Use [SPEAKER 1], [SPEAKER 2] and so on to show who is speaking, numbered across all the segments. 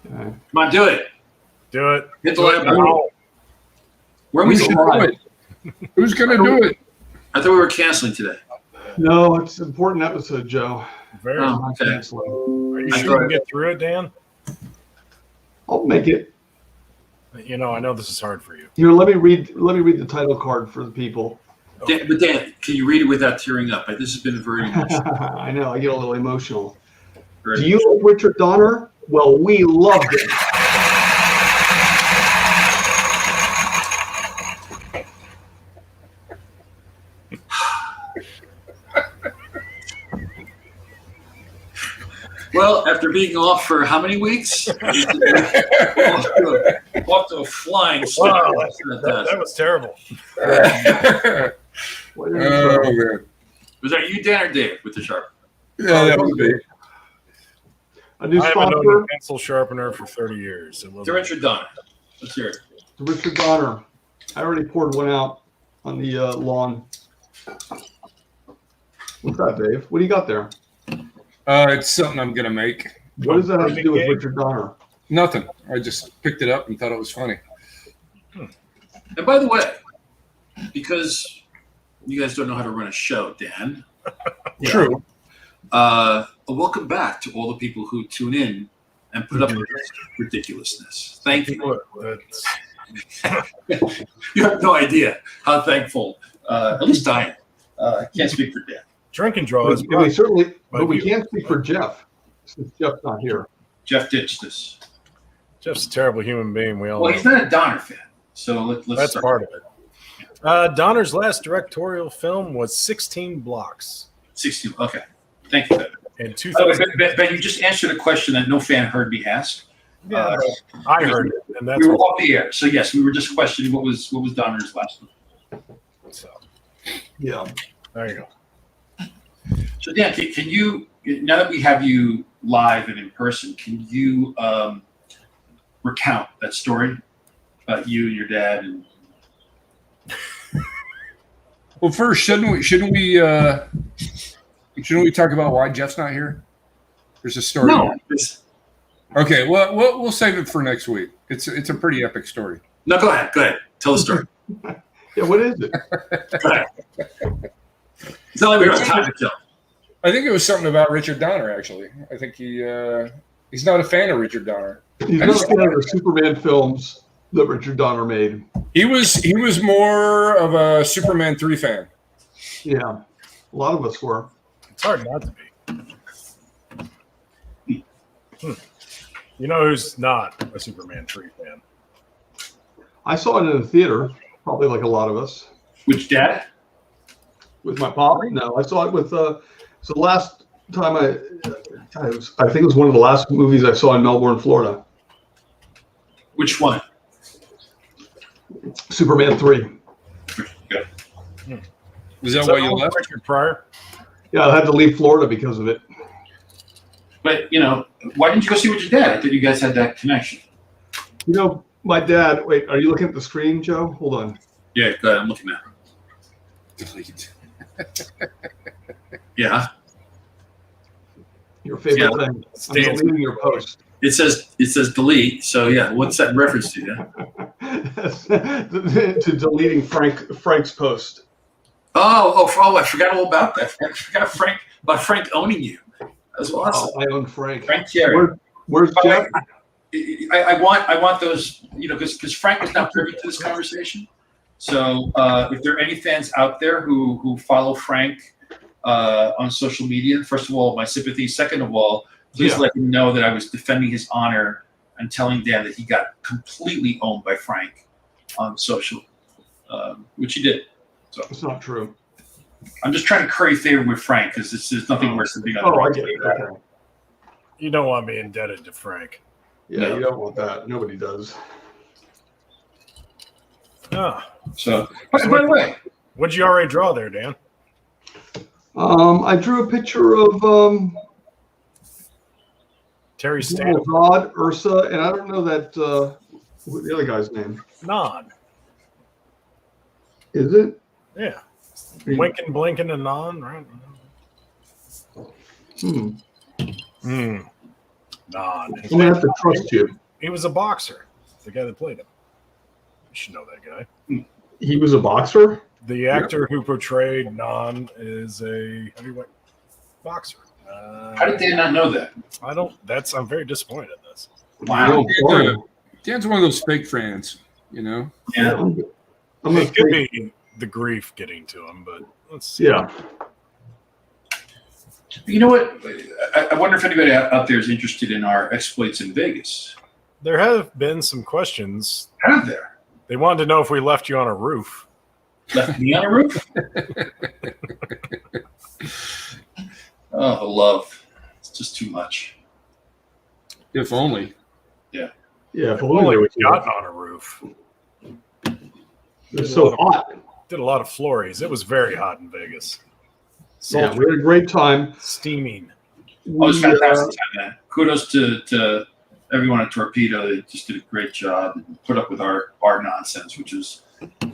[SPEAKER 1] Come
[SPEAKER 2] on, do it.
[SPEAKER 3] Do it.
[SPEAKER 2] Hit the like button. Where are we
[SPEAKER 1] do it?
[SPEAKER 4] Who's going to do it?
[SPEAKER 2] I thought we were canceling today.
[SPEAKER 1] No, it's an important episode, Joe.
[SPEAKER 3] Very.
[SPEAKER 2] Okay.
[SPEAKER 3] Are you sure you can get through it, Dan?
[SPEAKER 1] I'll make it.
[SPEAKER 3] You know, I know this is hard for you.
[SPEAKER 1] Here, let me read the title card for the people.
[SPEAKER 2] Okay. But Dan, can you read it without tearing up? This has been very emotional.
[SPEAKER 1] I know, I get a little emotional.
[SPEAKER 2] Very
[SPEAKER 1] Do you like Richard Donner? Well, we loved it.
[SPEAKER 2] Well, after being off for how many weeks? off to a flying start.
[SPEAKER 3] Wow, that was terrible.
[SPEAKER 4] Man.
[SPEAKER 2] Was that you, Dan, or Dave, with the sharp?
[SPEAKER 4] Yeah, that was me.
[SPEAKER 1] A new
[SPEAKER 3] I haven't known
[SPEAKER 1] sponsor,
[SPEAKER 3] a pencil sharpener for 30 years.
[SPEAKER 2] To Richard Donner. Let's hear it.
[SPEAKER 1] Richard Donner. I already poured one out on the lawn. What's that, Dave? What do you got there?
[SPEAKER 4] It's something I'm going to make.
[SPEAKER 1] What does that have to do with Richard Donner?
[SPEAKER 4] Nothing. I just picked it up and thought it was funny.
[SPEAKER 2] And by the way, because you guys don't know how to run a show, Dan.
[SPEAKER 4] True.
[SPEAKER 2] Welcome back to all the people who tune in and put up with this ridiculousness. Thank you. You have no idea how thankful, at least I am. I can't speak for Dan.
[SPEAKER 3] Drink and draw is
[SPEAKER 1] We certainly, but we can't speak for Jeff since Jeff's not here.
[SPEAKER 2] Jeff ditched this.
[SPEAKER 3] Jeff's a terrible human being. We all
[SPEAKER 2] Well,
[SPEAKER 3] know.
[SPEAKER 2] he's not a Donner fan, so let's
[SPEAKER 3] That's
[SPEAKER 2] start.
[SPEAKER 3] part of it. Donner's last directorial film was 16 Blocks
[SPEAKER 2] 16. Okay. Thank you, Ben.
[SPEAKER 3] in
[SPEAKER 2] By the way,
[SPEAKER 3] 2000.
[SPEAKER 2] Ben, you just answered a question that no fan heard me ask.
[SPEAKER 3] Yeah, I heard it, and that's
[SPEAKER 2] we were
[SPEAKER 3] what,
[SPEAKER 2] off the air, so yes, we were just questioning what was Donner's last one.
[SPEAKER 3] so
[SPEAKER 1] Yeah.
[SPEAKER 3] there you go.
[SPEAKER 2] So Dan, can you, now that we have you live and in person, can you recount that story about you and your dad? And
[SPEAKER 4] Well, first, shouldn't we talk about why Jeff's not here? There's a story.
[SPEAKER 2] no,
[SPEAKER 4] Okay, well, we'll save it for next week. It's a pretty epic story.
[SPEAKER 2] no, go ahead. Tell the story.
[SPEAKER 1] Yeah, what is it?
[SPEAKER 2] Go ahead. It's not like we don't have time to kill.
[SPEAKER 4] I think it was something about Richard Donner, actually. I think he's not a fan of Richard Donner.
[SPEAKER 1] He's not a fan of the Superman films that Richard Donner made.
[SPEAKER 4] He was more of a Superman 3 fan.
[SPEAKER 1] Yeah, a lot of us were.
[SPEAKER 3] It's hard not to be. You know who's not a Superman 3 fan?
[SPEAKER 1] I saw it in the theater, probably like a lot of us.
[SPEAKER 2] Which dad?
[SPEAKER 1] With my pop? No, I saw it with. So the last time I think it was one of the last movies I saw in Melbourne, Florida.
[SPEAKER 2] Which one?
[SPEAKER 1] Superman 3.
[SPEAKER 2] Good.
[SPEAKER 4] Was that why you left?
[SPEAKER 3] Richard Pryor?
[SPEAKER 1] Yeah, I had to leave Florida because of it.
[SPEAKER 2] But why didn't you go see with your dad? I thought you guys had that connection.
[SPEAKER 1] You know, my dad. Wait, are you looking at the screen, Joe? Hold on.
[SPEAKER 2] Yeah, go ahead. I'm looking now.
[SPEAKER 4] Delete.
[SPEAKER 2] Yeah.
[SPEAKER 1] Your favorite
[SPEAKER 2] Yeah.
[SPEAKER 1] thing. I'm deleting your post.
[SPEAKER 2] It says delete. So yeah, what's that in reference to? Yeah?
[SPEAKER 1] To deleting Frank's post.
[SPEAKER 2] Oh! I forgot all about that. I forgot about Frank owning you. That was awesome.
[SPEAKER 1] Oh, I own Frank.
[SPEAKER 2] Frank Thierry.
[SPEAKER 1] Where's Jeff?
[SPEAKER 2] I want those, because Frank is not privy to this conversation. So if there are any fans out there who follow Frank on social media, first of all, my sympathy. Second of all, please let him know that I was defending his honor and telling Dan that he got completely owned by Frank on social, which he did. So
[SPEAKER 1] It's not true.
[SPEAKER 2] I'm just trying to curry favor with Frank because there's nothing worse than being on
[SPEAKER 1] Oh, I
[SPEAKER 2] the
[SPEAKER 1] get it. Okay.
[SPEAKER 3] You don't want to be indebted to Frank.
[SPEAKER 1] Yeah,
[SPEAKER 2] No.
[SPEAKER 1] you don't want that. Nobody does.
[SPEAKER 3] Oh.
[SPEAKER 2] So, by the way,
[SPEAKER 3] What'd you already draw there, Dan?
[SPEAKER 1] I drew a picture of
[SPEAKER 3] Terry Stanton?
[SPEAKER 1] Rod, Ursa, and I don't know that what the other guy's name.
[SPEAKER 3] Non.
[SPEAKER 1] Is it?
[SPEAKER 3] Yeah. Winking, blinking, and non, right? Non.
[SPEAKER 1] I'm gonna have to trust you.
[SPEAKER 3] He was a boxer. The guy that played him. You should know that guy.
[SPEAKER 1] He was a boxer.
[SPEAKER 3] The actor who portrayed Non is a heavyweight boxer.
[SPEAKER 2] How did they not know that?
[SPEAKER 3] I'm very disappointed in this.
[SPEAKER 2] Wow.
[SPEAKER 4] Dan's one of those fake fans, you know.
[SPEAKER 2] Yeah.
[SPEAKER 1] I'm
[SPEAKER 3] It could be the grief getting to him, but let's see.
[SPEAKER 1] Yeah.
[SPEAKER 2] You know what? I wonder if anybody out there is interested in our exploits in Vegas.
[SPEAKER 3] There have been some questions.
[SPEAKER 2] Have there?
[SPEAKER 3] They wanted to know if we left you on a roof.
[SPEAKER 2] Left me on a roof? Oh, the love. It's just too much.
[SPEAKER 4] If only.
[SPEAKER 1] Yeah.
[SPEAKER 3] If only we got on a roof.
[SPEAKER 1] It's so hot.
[SPEAKER 3] Did a lot of flurries. It was very hot in Vegas.
[SPEAKER 1] Yeah, we had a great time.
[SPEAKER 3] Steaming.
[SPEAKER 2] Oh, it was fantastic time, man. Kudos to everyone at Torpedo. They just did a great job and put up with our nonsense, which is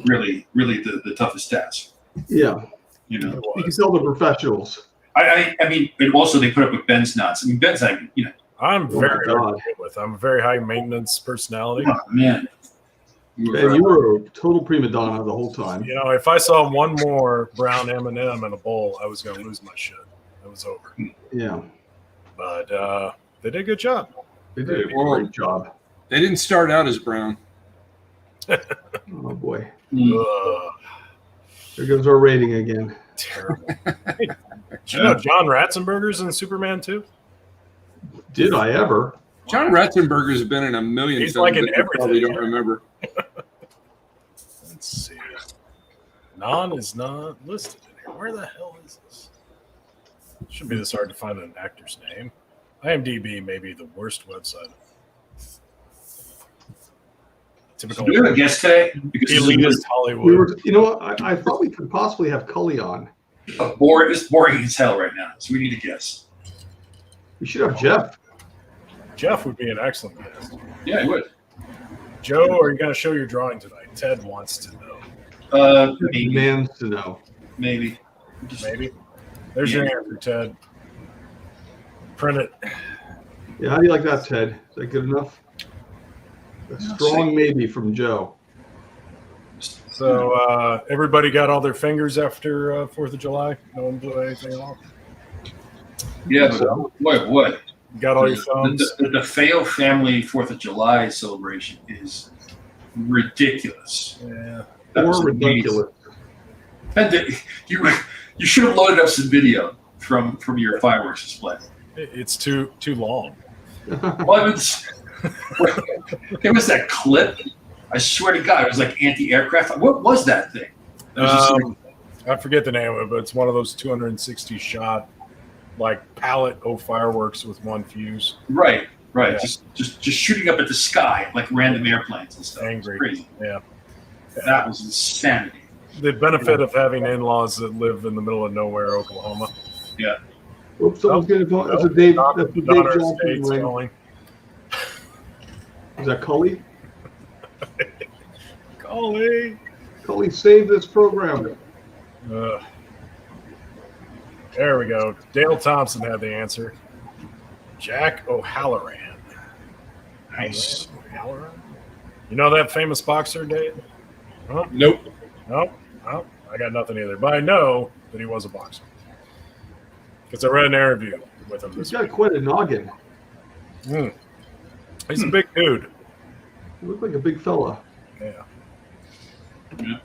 [SPEAKER 2] really, really the toughest task.
[SPEAKER 1] Yeah.
[SPEAKER 2] You know,
[SPEAKER 1] You can tell the professionals.
[SPEAKER 2] I mean, and also they put up with Ben's nonsense. I mean, Ben's like, you know,
[SPEAKER 3] I'm
[SPEAKER 1] Oh
[SPEAKER 3] very
[SPEAKER 1] my God.
[SPEAKER 3] hard to deal with. I'm a very high maintenance personality.
[SPEAKER 2] oh, man.
[SPEAKER 1] And you were a total prima donna the whole time.
[SPEAKER 3] You know, if I saw one more brown M&M in a bowl, I was going to lose my shit. It was over.
[SPEAKER 1] Yeah.
[SPEAKER 3] But they did a good job.
[SPEAKER 1] They did a great job.
[SPEAKER 4] They didn't start out as brown.
[SPEAKER 1] Oh, boy.
[SPEAKER 3] Ugh,
[SPEAKER 1] There goes our rating again.
[SPEAKER 3] terrible. Hey, did you know John Ratzenberger's in Superman 2?
[SPEAKER 1] Did I ever?
[SPEAKER 4] John Ratzenberger's been in a million
[SPEAKER 3] He's
[SPEAKER 4] films
[SPEAKER 3] like in
[SPEAKER 4] that you probably
[SPEAKER 3] everything.
[SPEAKER 4] don't remember.
[SPEAKER 3] Let's see. Non is not listed in here. Where the hell is this? Shouldn't be this hard to find an actor's name. IMDb may be the worst website. Typical.
[SPEAKER 2] Do we have a guest today? Because this
[SPEAKER 3] Elitist
[SPEAKER 2] is
[SPEAKER 3] Hollywood.
[SPEAKER 1] You know what? I thought we could possibly have Cully on.
[SPEAKER 2] boring. It's boring as hell right now. So we need a guest.
[SPEAKER 1] We should have Jeff.
[SPEAKER 3] Jeff would be an excellent guest.
[SPEAKER 2] Yeah, I would.
[SPEAKER 3] Joe, are you going to show your drawing tonight? Ted wants to know.
[SPEAKER 1] He
[SPEAKER 2] Maybe.
[SPEAKER 1] demands to know.
[SPEAKER 2] Maybe. Just,
[SPEAKER 3] Maybe. There's your answer, Ted. Print it.
[SPEAKER 1] Yeah, how do you like that, Ted? Is that good enough? A strong maybe from Joe.
[SPEAKER 3] So everybody got all their fingers after 4th of July? No one blew anything off?
[SPEAKER 2] yeah, but boy.
[SPEAKER 3] Got all your thumbs?
[SPEAKER 2] The Feo family 4th of July celebration is ridiculous.
[SPEAKER 3] Yeah.
[SPEAKER 2] That
[SPEAKER 1] Or
[SPEAKER 2] was
[SPEAKER 1] ridiculous.
[SPEAKER 2] amazing. You should have loaded up some video from your fireworks display.
[SPEAKER 3] It's too long.
[SPEAKER 2] What was, it was that clip? I swear to God, it was like anti-aircraft. What was that thing? It was just like,
[SPEAKER 3] I forget the name of it, but it's one of those 260 shot, like pallet of fireworks with one fuse.
[SPEAKER 2] right.
[SPEAKER 3] Yeah.
[SPEAKER 2] Just shooting up at the sky like random airplanes and stuff. It was
[SPEAKER 3] Angry.
[SPEAKER 2] crazy.
[SPEAKER 3] Yeah.
[SPEAKER 2] That was insanity.
[SPEAKER 3] The benefit of having in-laws that live in the middle of nowhere, Oklahoma.
[SPEAKER 1] Oops, someone's getting phone. That's a Dave. That's a Dave
[SPEAKER 3] Donner
[SPEAKER 1] Johnson
[SPEAKER 3] Estate's
[SPEAKER 1] ring.
[SPEAKER 3] calling.
[SPEAKER 1] Is that Cully?
[SPEAKER 3] Calling.
[SPEAKER 1] Cully, save this program.
[SPEAKER 3] There we go. Dale Thompson had the answer. Jack O'Halloran.
[SPEAKER 2] Nice.
[SPEAKER 3] O'Halloran? You know that famous boxer, Dave? Huh?
[SPEAKER 4] Nope.
[SPEAKER 3] Nope. Well, I got nothing either. But I know that he was a boxer. Because I read an interview with him
[SPEAKER 1] He's
[SPEAKER 3] this
[SPEAKER 1] got
[SPEAKER 3] week.
[SPEAKER 1] quite a noggin.
[SPEAKER 3] He's a big dude.
[SPEAKER 1] He looked like a big fella.
[SPEAKER 3] Yeah.
[SPEAKER 2] Yeah.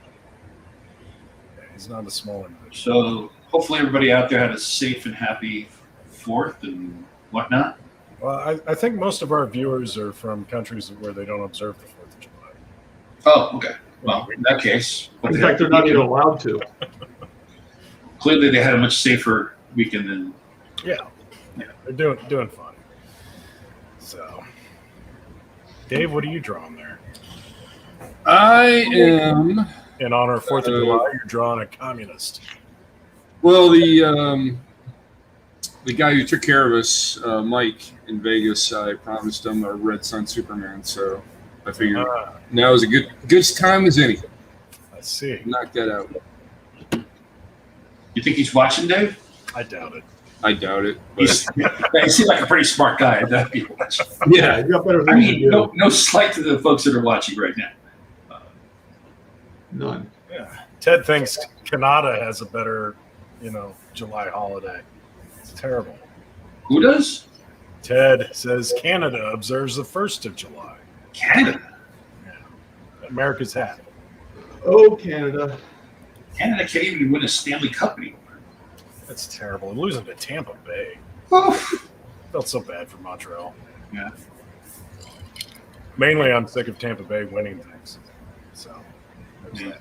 [SPEAKER 3] He's not a small individual.
[SPEAKER 2] So hopefully everybody out there had a safe and happy 4th and whatnot.
[SPEAKER 3] Well, I think most of our viewers are from countries where they don't observe the 4th of July.
[SPEAKER 2] Oh, okay. Well, in that case,
[SPEAKER 1] In fact, they're not even allowed to.
[SPEAKER 2] clearly they had a much safer weekend than.
[SPEAKER 3] Yeah. They're doing fine. So, Dave, what are you drawing there?
[SPEAKER 4] I am.
[SPEAKER 3] In honor of 4th of July, you're drawing a communist.
[SPEAKER 4] Well, the guy who took care of us, Mike, in Vegas, I promised him a Red Sun Superman, so I figured now is a good time as any.
[SPEAKER 3] I see.
[SPEAKER 4] Knock that out.
[SPEAKER 2] You think he's watching, Dave?
[SPEAKER 3] I doubt it.
[SPEAKER 4] I doubt it. But
[SPEAKER 2] He seemed like a pretty smart guy. That'd be watching.
[SPEAKER 1] Yeah, you got better
[SPEAKER 2] I
[SPEAKER 1] things to
[SPEAKER 2] mean,
[SPEAKER 1] do.
[SPEAKER 2] no slight to the folks that are watching right now.
[SPEAKER 1] None.
[SPEAKER 3] Yeah. Ted thinks Canada has a better, July holiday. It's terrible.
[SPEAKER 2] Who does?
[SPEAKER 3] Ted says Canada observes the 1st of July.
[SPEAKER 2] Canada.
[SPEAKER 3] Yeah. America's hat.
[SPEAKER 1] Oh, Canada.
[SPEAKER 2] Canada can't even win a Stanley Cup anymore.
[SPEAKER 3] That's terrible. And losing to Tampa Bay.
[SPEAKER 2] Oof.
[SPEAKER 3] Felt so bad for Montreal.
[SPEAKER 2] Yeah.
[SPEAKER 3] Mainly, I'm sick of Tampa Bay winning things. So,
[SPEAKER 2] Yeah.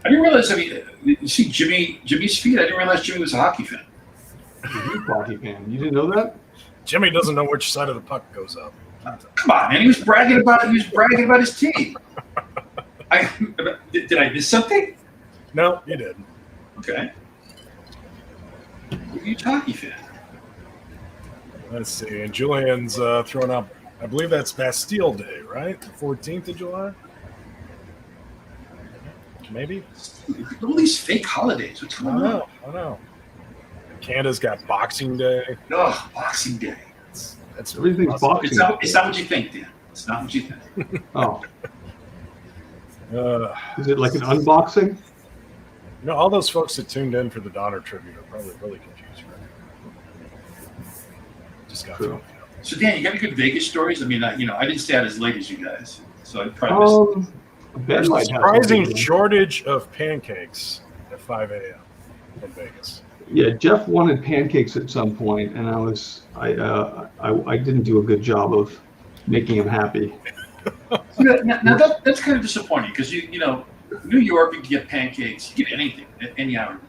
[SPEAKER 2] I didn't realize. I mean, you see Jimmy's feet. I didn't realize Jimmy was a hockey fan.
[SPEAKER 1] He's a huge hockey fan. You didn't know that?
[SPEAKER 3] Jimmy doesn't know which side of the puck goes up.
[SPEAKER 2] Come on, man. He was bragging about his team. Did I miss something?
[SPEAKER 3] No, you didn't.
[SPEAKER 2] Okay. Huge hockey fan.
[SPEAKER 3] Let's see. And Julian's throwing out, I believe that's Bastille Day, right? The 14th of July? Maybe?
[SPEAKER 2] All these fake holidays. What's
[SPEAKER 3] I
[SPEAKER 2] going on?
[SPEAKER 3] know. Canada's got Boxing Day.
[SPEAKER 2] Oh, Boxing Day.
[SPEAKER 3] That's
[SPEAKER 1] Everything's
[SPEAKER 3] awesome.
[SPEAKER 1] boxing.
[SPEAKER 2] It's not what you think, Dan. It's not what you think.
[SPEAKER 1] Oh,
[SPEAKER 3] Uh,
[SPEAKER 1] is it like an unboxing?
[SPEAKER 3] all those folks that tuned in for the Donner tribute are probably really confused right now. Just got
[SPEAKER 1] True.
[SPEAKER 2] So, Dan, you got any good Vegas stories? I mean, I didn't stay out as late as you guys, so I probably missed.
[SPEAKER 1] Ben
[SPEAKER 3] There's a
[SPEAKER 1] might have
[SPEAKER 3] surprising
[SPEAKER 1] something.
[SPEAKER 3] shortage of pancakes at 5 a.m. in Vegas.
[SPEAKER 1] Yeah, Jeff wanted pancakes at some point, and I didn't do a good job of making him happy.
[SPEAKER 2] Now that's kind of disappointing because New York, you can get pancakes, you get anything at any hour of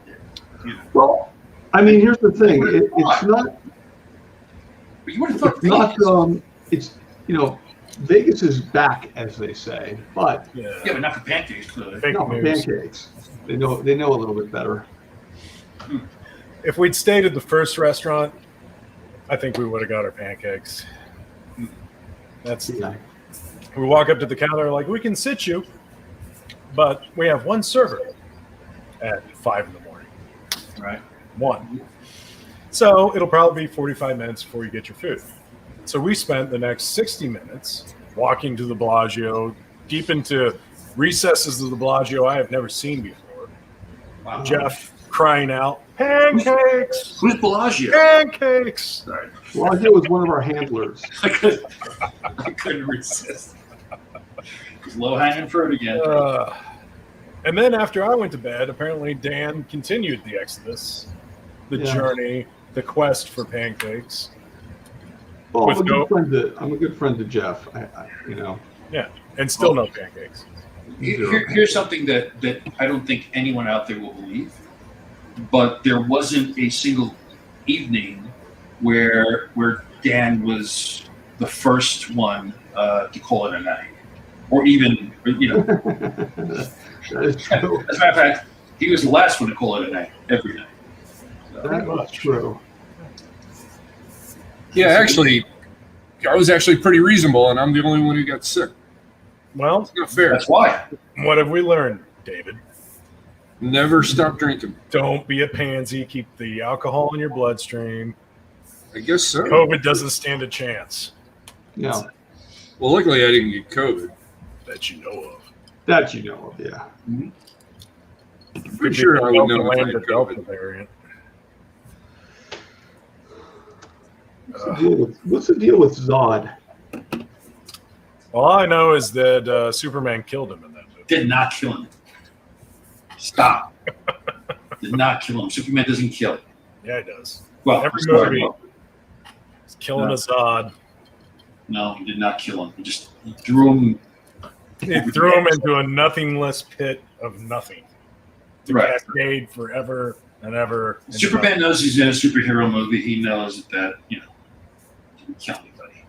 [SPEAKER 2] the day.
[SPEAKER 1] Well, I mean, here's the thing. It's not.
[SPEAKER 2] But you would have thought
[SPEAKER 1] It's not.
[SPEAKER 2] Vegas.
[SPEAKER 1] It's Vegas is back, as they say, but
[SPEAKER 2] Yeah, but not for pancakes, clearly.
[SPEAKER 3] Fake
[SPEAKER 1] not for
[SPEAKER 3] news.
[SPEAKER 1] pancakes. They know a little bit better.
[SPEAKER 3] If we'd stayed at the first restaurant, I think we would have got our pancakes. That's
[SPEAKER 1] Yeah.
[SPEAKER 3] We walk up to the counter like, we can sit you, but we have one server at 5 in the morning.
[SPEAKER 2] Right.
[SPEAKER 3] One. So it'll probably be 45 minutes before you get your food. So we spent the next 60 minutes walking to the Bellagio, deep into recesses of the Bellagio I have never seen before.
[SPEAKER 2] Wow.
[SPEAKER 3] Jeff crying out, pancakes!
[SPEAKER 2] Who's Bellagio?
[SPEAKER 3] Pancakes!
[SPEAKER 2] Sorry.
[SPEAKER 1] Bellagio was one of our handlers.
[SPEAKER 2] I couldn't resist. It was low hanging fruit again.
[SPEAKER 3] And then after I went to bed, apparently Dan continued the exodus, the
[SPEAKER 1] Yeah.
[SPEAKER 3] journey, the quest for pancakes.
[SPEAKER 1] Well,
[SPEAKER 3] With
[SPEAKER 1] I'm a good friend to Jeff.
[SPEAKER 3] Yeah, and still no pancakes.
[SPEAKER 2] Here's something that I don't think anyone out there will believe, but there wasn't a single evening where Dan was the first one to call it a night, or even
[SPEAKER 1] That is true.
[SPEAKER 2] As a matter of fact, he was the last one to call it a night every night.
[SPEAKER 1] That's true.
[SPEAKER 4] yeah, actually, I was actually pretty reasonable, and I'm the only one who got sick.
[SPEAKER 3] Well,
[SPEAKER 4] It's not fair.
[SPEAKER 2] That's why.
[SPEAKER 3] what have we learned, David?
[SPEAKER 4] Never stop drinking.
[SPEAKER 3] Don't be a pansy. Keep the alcohol in your bloodstream.
[SPEAKER 4] I guess so.
[SPEAKER 3] COVID doesn't stand a chance
[SPEAKER 1] Yeah,
[SPEAKER 4] Well, luckily I didn't get COVID.
[SPEAKER 3] that you know of.
[SPEAKER 1] that you know of. Yeah.
[SPEAKER 4] I'm pretty sure I would know if I had
[SPEAKER 3] the Delta
[SPEAKER 4] COVID.
[SPEAKER 3] variant.
[SPEAKER 1] What's the deal with Zod?
[SPEAKER 3] All I know is that Superman killed him in that movie.
[SPEAKER 2] Did not kill him. Stop. Did not kill him. Superman doesn't kill.
[SPEAKER 3] Yeah, he does.
[SPEAKER 2] Well,
[SPEAKER 3] Every
[SPEAKER 2] sorry,
[SPEAKER 3] movie. He's killing a Zod.
[SPEAKER 2] no, he did not kill him. He just threw him.
[SPEAKER 3] He threw him into a nothingless pit of nothing. To
[SPEAKER 2] Right.
[SPEAKER 3] cascade forever and ever. and
[SPEAKER 2] Superman knows he's in a superhero movie. He knows that didn't kill anybody.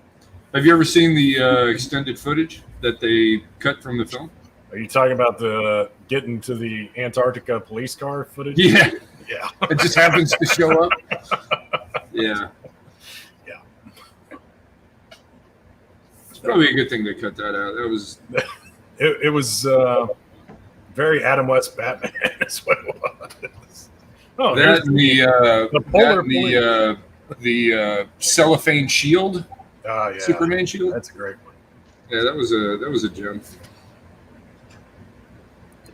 [SPEAKER 4] Have you ever seen the extended footage that they cut from the film?
[SPEAKER 3] Are you talking about the getting to the Antarctica police car footage?
[SPEAKER 4] Yeah,
[SPEAKER 3] Yeah.
[SPEAKER 4] it just happens to show up. Yeah. It's probably a good thing they cut that out. That was
[SPEAKER 3] It was very Adam West Batman is what it was. Oh,
[SPEAKER 4] That and
[SPEAKER 3] polar
[SPEAKER 4] the cellophane shield,
[SPEAKER 3] Oh yeah,
[SPEAKER 4] Superman shield.
[SPEAKER 3] that's a great one.
[SPEAKER 4] Yeah, that was a gem.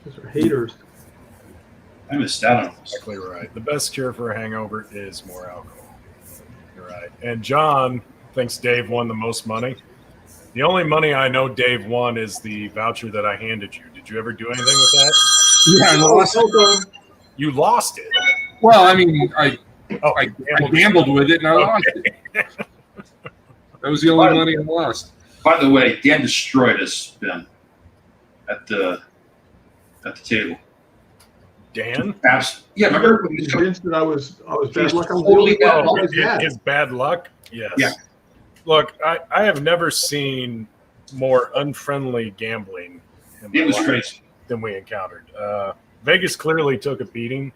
[SPEAKER 1] Those are haters.
[SPEAKER 2] I missed out on this.
[SPEAKER 3] Exactly right. The best cure for a hangover is more alcohol. You're right. And John thinks Dave won the most money. The only money I know Dave won is the voucher that I handed you. Did you ever do anything with that?
[SPEAKER 4] Yeah, I lost.
[SPEAKER 3] You lost it.
[SPEAKER 4] Well, I mean, I
[SPEAKER 3] I
[SPEAKER 4] gambled with it and I lost it. That was the only money I lost.
[SPEAKER 2] By the way, Dan destroyed us, Ben, at the table.
[SPEAKER 3] Dan?
[SPEAKER 2] Yeah, remember when
[SPEAKER 1] Convinced that I was bad luck.
[SPEAKER 2] totally bad luck.
[SPEAKER 3] His bad luck? Yes.
[SPEAKER 2] Yeah.
[SPEAKER 3] Look, I have never seen more unfriendly gambling in my
[SPEAKER 2] It was
[SPEAKER 3] life
[SPEAKER 2] crazy.
[SPEAKER 3] than we encountered. Vegas clearly took a beating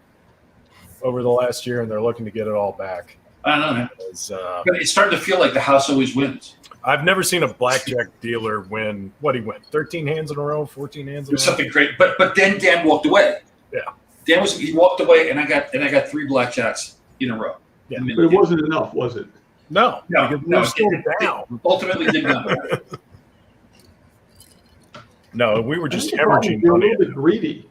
[SPEAKER 3] over the last year, and they're looking to get it all back.
[SPEAKER 2] I don't know, man.
[SPEAKER 3] But
[SPEAKER 2] But it's starting to feel like the house always wins.
[SPEAKER 3] I've never seen a blackjack dealer win. What he win? 13 hands in a row, 14 hands
[SPEAKER 2] It
[SPEAKER 3] in
[SPEAKER 2] was
[SPEAKER 3] a row.
[SPEAKER 2] something great. But then Dan walked away.
[SPEAKER 3] Yeah.
[SPEAKER 2] He walked away, and I got 3 blackjacks in a row.
[SPEAKER 3] Yeah.
[SPEAKER 2] And
[SPEAKER 1] But it wasn't enough, was it?
[SPEAKER 3] No,
[SPEAKER 2] No,
[SPEAKER 3] because
[SPEAKER 2] no,
[SPEAKER 3] we're still
[SPEAKER 2] it
[SPEAKER 3] down.
[SPEAKER 2] ultimately did not.
[SPEAKER 3] No, we were just
[SPEAKER 1] You're
[SPEAKER 3] hemorrhaging
[SPEAKER 1] a
[SPEAKER 3] money.
[SPEAKER 1] little bit greedy.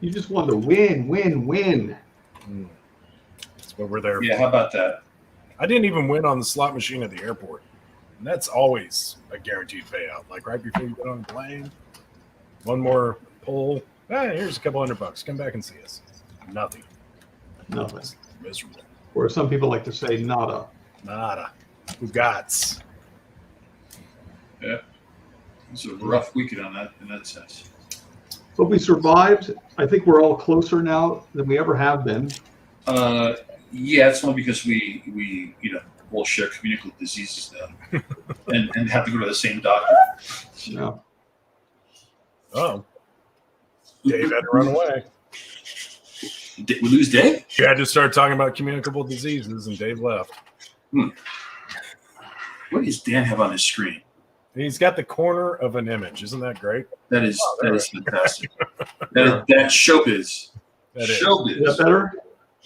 [SPEAKER 1] You just wanted to win.
[SPEAKER 3] That's what we're there.
[SPEAKER 2] Yeah, how about that?
[SPEAKER 3] I didn't even win on the slot machine at the airport. And that's always a guaranteed payout. Like right before you get on the plane, one more pull. Here's a couple $100. Come back and see us. Nothing.
[SPEAKER 1] Nothing.
[SPEAKER 3] It's miserable.
[SPEAKER 1] Or some people like to say nada.
[SPEAKER 3] Nada. Ugats.
[SPEAKER 2] It was a rough weekend in that sense.
[SPEAKER 1] But we survived. I think we're all closer now than we ever have been.
[SPEAKER 2] Yeah, it's only because we all share communicable diseases now, and have to go to the same doctor.
[SPEAKER 1] Yeah.
[SPEAKER 3] Oh. Dave had to run away.
[SPEAKER 2] Did we lose Dave?
[SPEAKER 3] You had to start talking about communicable diseases, and Dave left.
[SPEAKER 2] What does Dan have on his screen?
[SPEAKER 3] He's got the corner of an image. Isn't that great?
[SPEAKER 2] That is fantastic. That showbiz.
[SPEAKER 3] That is.
[SPEAKER 2] Showbiz.
[SPEAKER 1] Is that better?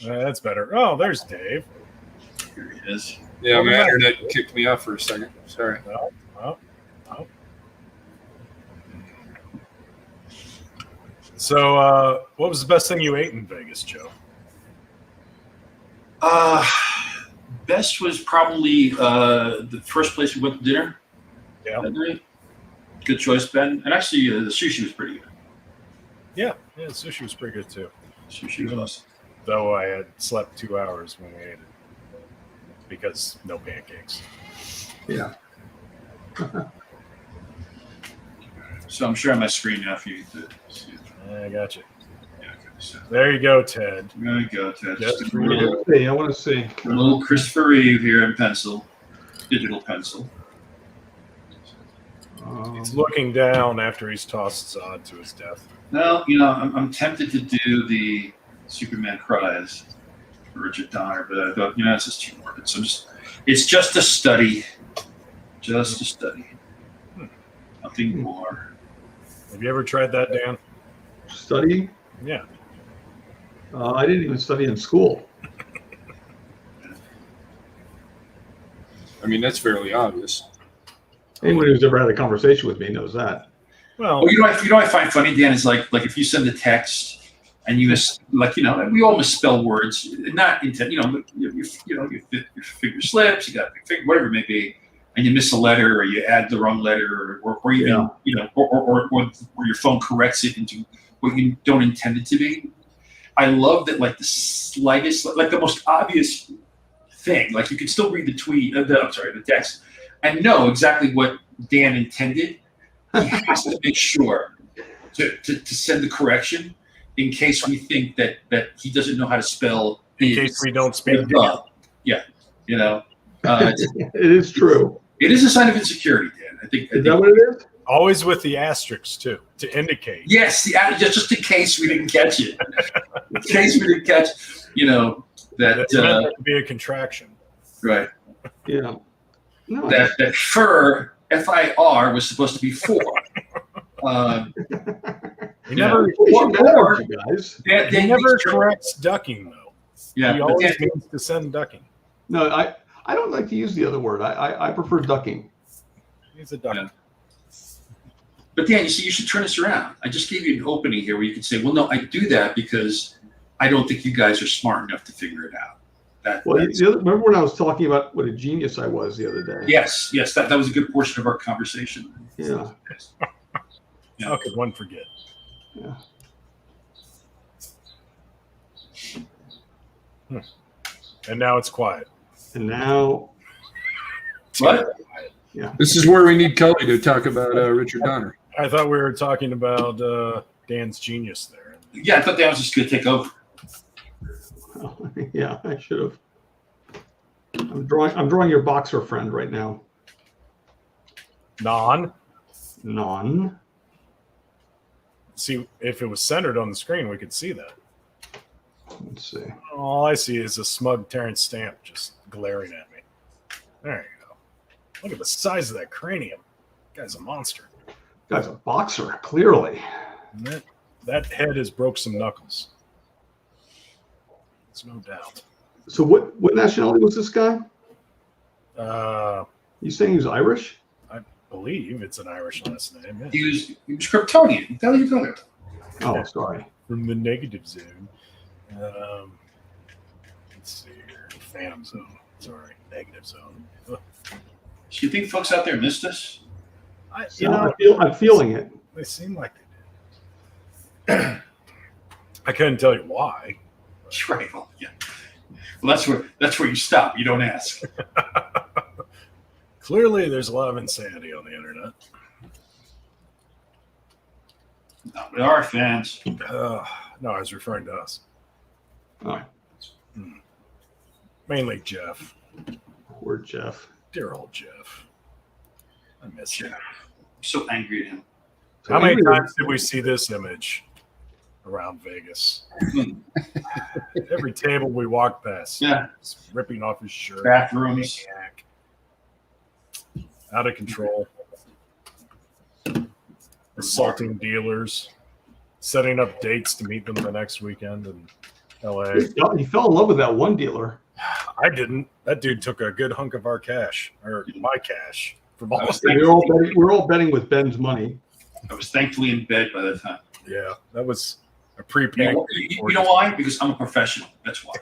[SPEAKER 3] That's better. Oh, there's Dave.
[SPEAKER 2] Here he is.
[SPEAKER 4] Yeah,
[SPEAKER 3] Welcome
[SPEAKER 4] my
[SPEAKER 3] back.
[SPEAKER 4] internet kicked me off for a second. Sorry.
[SPEAKER 3] Oh. So, what was the best thing you ate in Vegas, Joe?
[SPEAKER 2] Best was probably the first place we went to dinner.
[SPEAKER 3] Yeah.
[SPEAKER 2] That night. Good choice, Ben. And actually, the sushi was pretty good.
[SPEAKER 3] Yeah, sushi was pretty good too.
[SPEAKER 2] Sushi was awesome.
[SPEAKER 3] Though I had slept 2 hours when we ate it because no pancakes.
[SPEAKER 1] Yeah.
[SPEAKER 2] So I'm sharing my screen now for you to see it.
[SPEAKER 3] I got you.
[SPEAKER 2] Yeah, okay. So
[SPEAKER 3] There you go, Ted.
[SPEAKER 2] there you go, Ted.
[SPEAKER 3] Just
[SPEAKER 2] Just a
[SPEAKER 3] for you.
[SPEAKER 2] little,
[SPEAKER 1] I want to see.
[SPEAKER 2] a little Christopher Reeve here in pencil, digital pencil.
[SPEAKER 3] He's looking down after he's tossed Zod to his death.
[SPEAKER 2] Well, I'm tempted to do the Superman cries for Richard Donner, but I thought, it's just too morbid. So it's just a study. Just a study. Nothing more.
[SPEAKER 3] Have you ever tried that, Dan?
[SPEAKER 1] Study?
[SPEAKER 3] Yeah.
[SPEAKER 1] I didn't even study in school.
[SPEAKER 4] I mean, that's fairly obvious.
[SPEAKER 1] Anyone who's ever had a conversation with me knows that.
[SPEAKER 3] Well,
[SPEAKER 2] Well, you know what I find funny, Dan, is like if you send a text and you we all misspell words, not intent. You figure slips, you got a big finger, whatever it may be, and you miss a letter or you add the wrong letter, or even or your phone corrects it into what you don't intend it to be. I love that, like the slightest, like the most obvious thing, like you can still read the tweet, the text, and know exactly what Dan intended. He has to make sure to send the correction in case we think that he doesn't know how to spell.
[SPEAKER 3] in case we don't speak.
[SPEAKER 2] Yeah,
[SPEAKER 1] It is true.
[SPEAKER 2] it is a sign of insecurity, Dan. I think
[SPEAKER 1] Is that what it is?
[SPEAKER 3] Always with the asterisks, too, to indicate.
[SPEAKER 2] yes, just in case we didn't catch it. In case we didn't catch, that
[SPEAKER 3] It's meant to be a contraction.
[SPEAKER 2] right.
[SPEAKER 1] Yeah. No,
[SPEAKER 2] That FIR, FIR was supposed to be 4.
[SPEAKER 3] It He never,
[SPEAKER 1] you guys.
[SPEAKER 3] he never corrects ducking though.
[SPEAKER 2] Yeah,
[SPEAKER 3] He
[SPEAKER 2] but
[SPEAKER 3] always
[SPEAKER 2] Dan,
[SPEAKER 3] means to send ducking.
[SPEAKER 1] No, I don't like to use the other word. I prefer ducking.
[SPEAKER 3] He's a duck.
[SPEAKER 2] Yeah. but Dan, you see, you should turn this around. I just gave you an opening here where you could say, well, no, I do that because I don't think you guys are smart enough to figure it out.
[SPEAKER 1] Remember when I was talking about what a genius I was the other day?
[SPEAKER 2] Yes, that was a good portion of our conversation.
[SPEAKER 1] Yeah.
[SPEAKER 2] Yeah.
[SPEAKER 3] How could one forget?
[SPEAKER 1] Yeah.
[SPEAKER 3] And now it's quiet.
[SPEAKER 1] And now,
[SPEAKER 2] What?
[SPEAKER 4] This is where we need Cully to talk about Richard Donner.
[SPEAKER 3] I thought we were talking about Dan's genius there.
[SPEAKER 2] Yeah, I thought Dan was just going to take over.
[SPEAKER 1] yeah, I should have. I'm drawing your boxer friend right now.
[SPEAKER 3] Non. See, if it was centered on the screen, we could see that.
[SPEAKER 1] Let's see.
[SPEAKER 3] All I see is a smug Terrence Stamp just glaring at me. There you go. Look at the size of that cranium. Guy's a monster.
[SPEAKER 1] Guy's a boxer, clearly.
[SPEAKER 3] And that head has broke some knuckles. There's no doubt.
[SPEAKER 1] So what nationality was this guy? You saying he was Irish?
[SPEAKER 3] I believe it's an Irish last name. Yeah.
[SPEAKER 2] He was Kryptonian. What the hell are you talking about?
[SPEAKER 1] Oh, sorry.
[SPEAKER 3] From the negative zone. Let's see here. Phantom zone. Sorry, negative zone. Ugh.
[SPEAKER 2] Do you think folks out there missed us?
[SPEAKER 1] I'm feeling it.
[SPEAKER 3] They seem like they did. I couldn't tell you why.
[SPEAKER 2] Right. Well, yeah. Well, that's where you stop. You don't ask.
[SPEAKER 3] Clearly, there's a lot of insanity on the internet.
[SPEAKER 2] No, we are fans.
[SPEAKER 3] No, I was referring to us.
[SPEAKER 1] Oh,
[SPEAKER 3] Mainly Jeff.
[SPEAKER 1] poor Jeff.
[SPEAKER 3] Dear old Jeff. I miss him.
[SPEAKER 2] I'm so angry at him.
[SPEAKER 3] How many times did we see this image around Vegas? Every table we walked past.
[SPEAKER 2] Yeah.
[SPEAKER 3] Just ripping off his shirt.
[SPEAKER 2] Bathrooms.
[SPEAKER 3] Maniac. Out of control. Assaulting dealers. Setting up dates to meet them the next weekend in LA.
[SPEAKER 1] He fell in love with that one dealer.
[SPEAKER 3] I didn't. That dude took a good hunk of our cash, or my cash, from all.
[SPEAKER 1] We're all betting with Ben's money.
[SPEAKER 2] I was thankfully in bed by the time.
[SPEAKER 3] Yeah, that was a prepaid.
[SPEAKER 2] You know why? Because I'm a professional. That's why.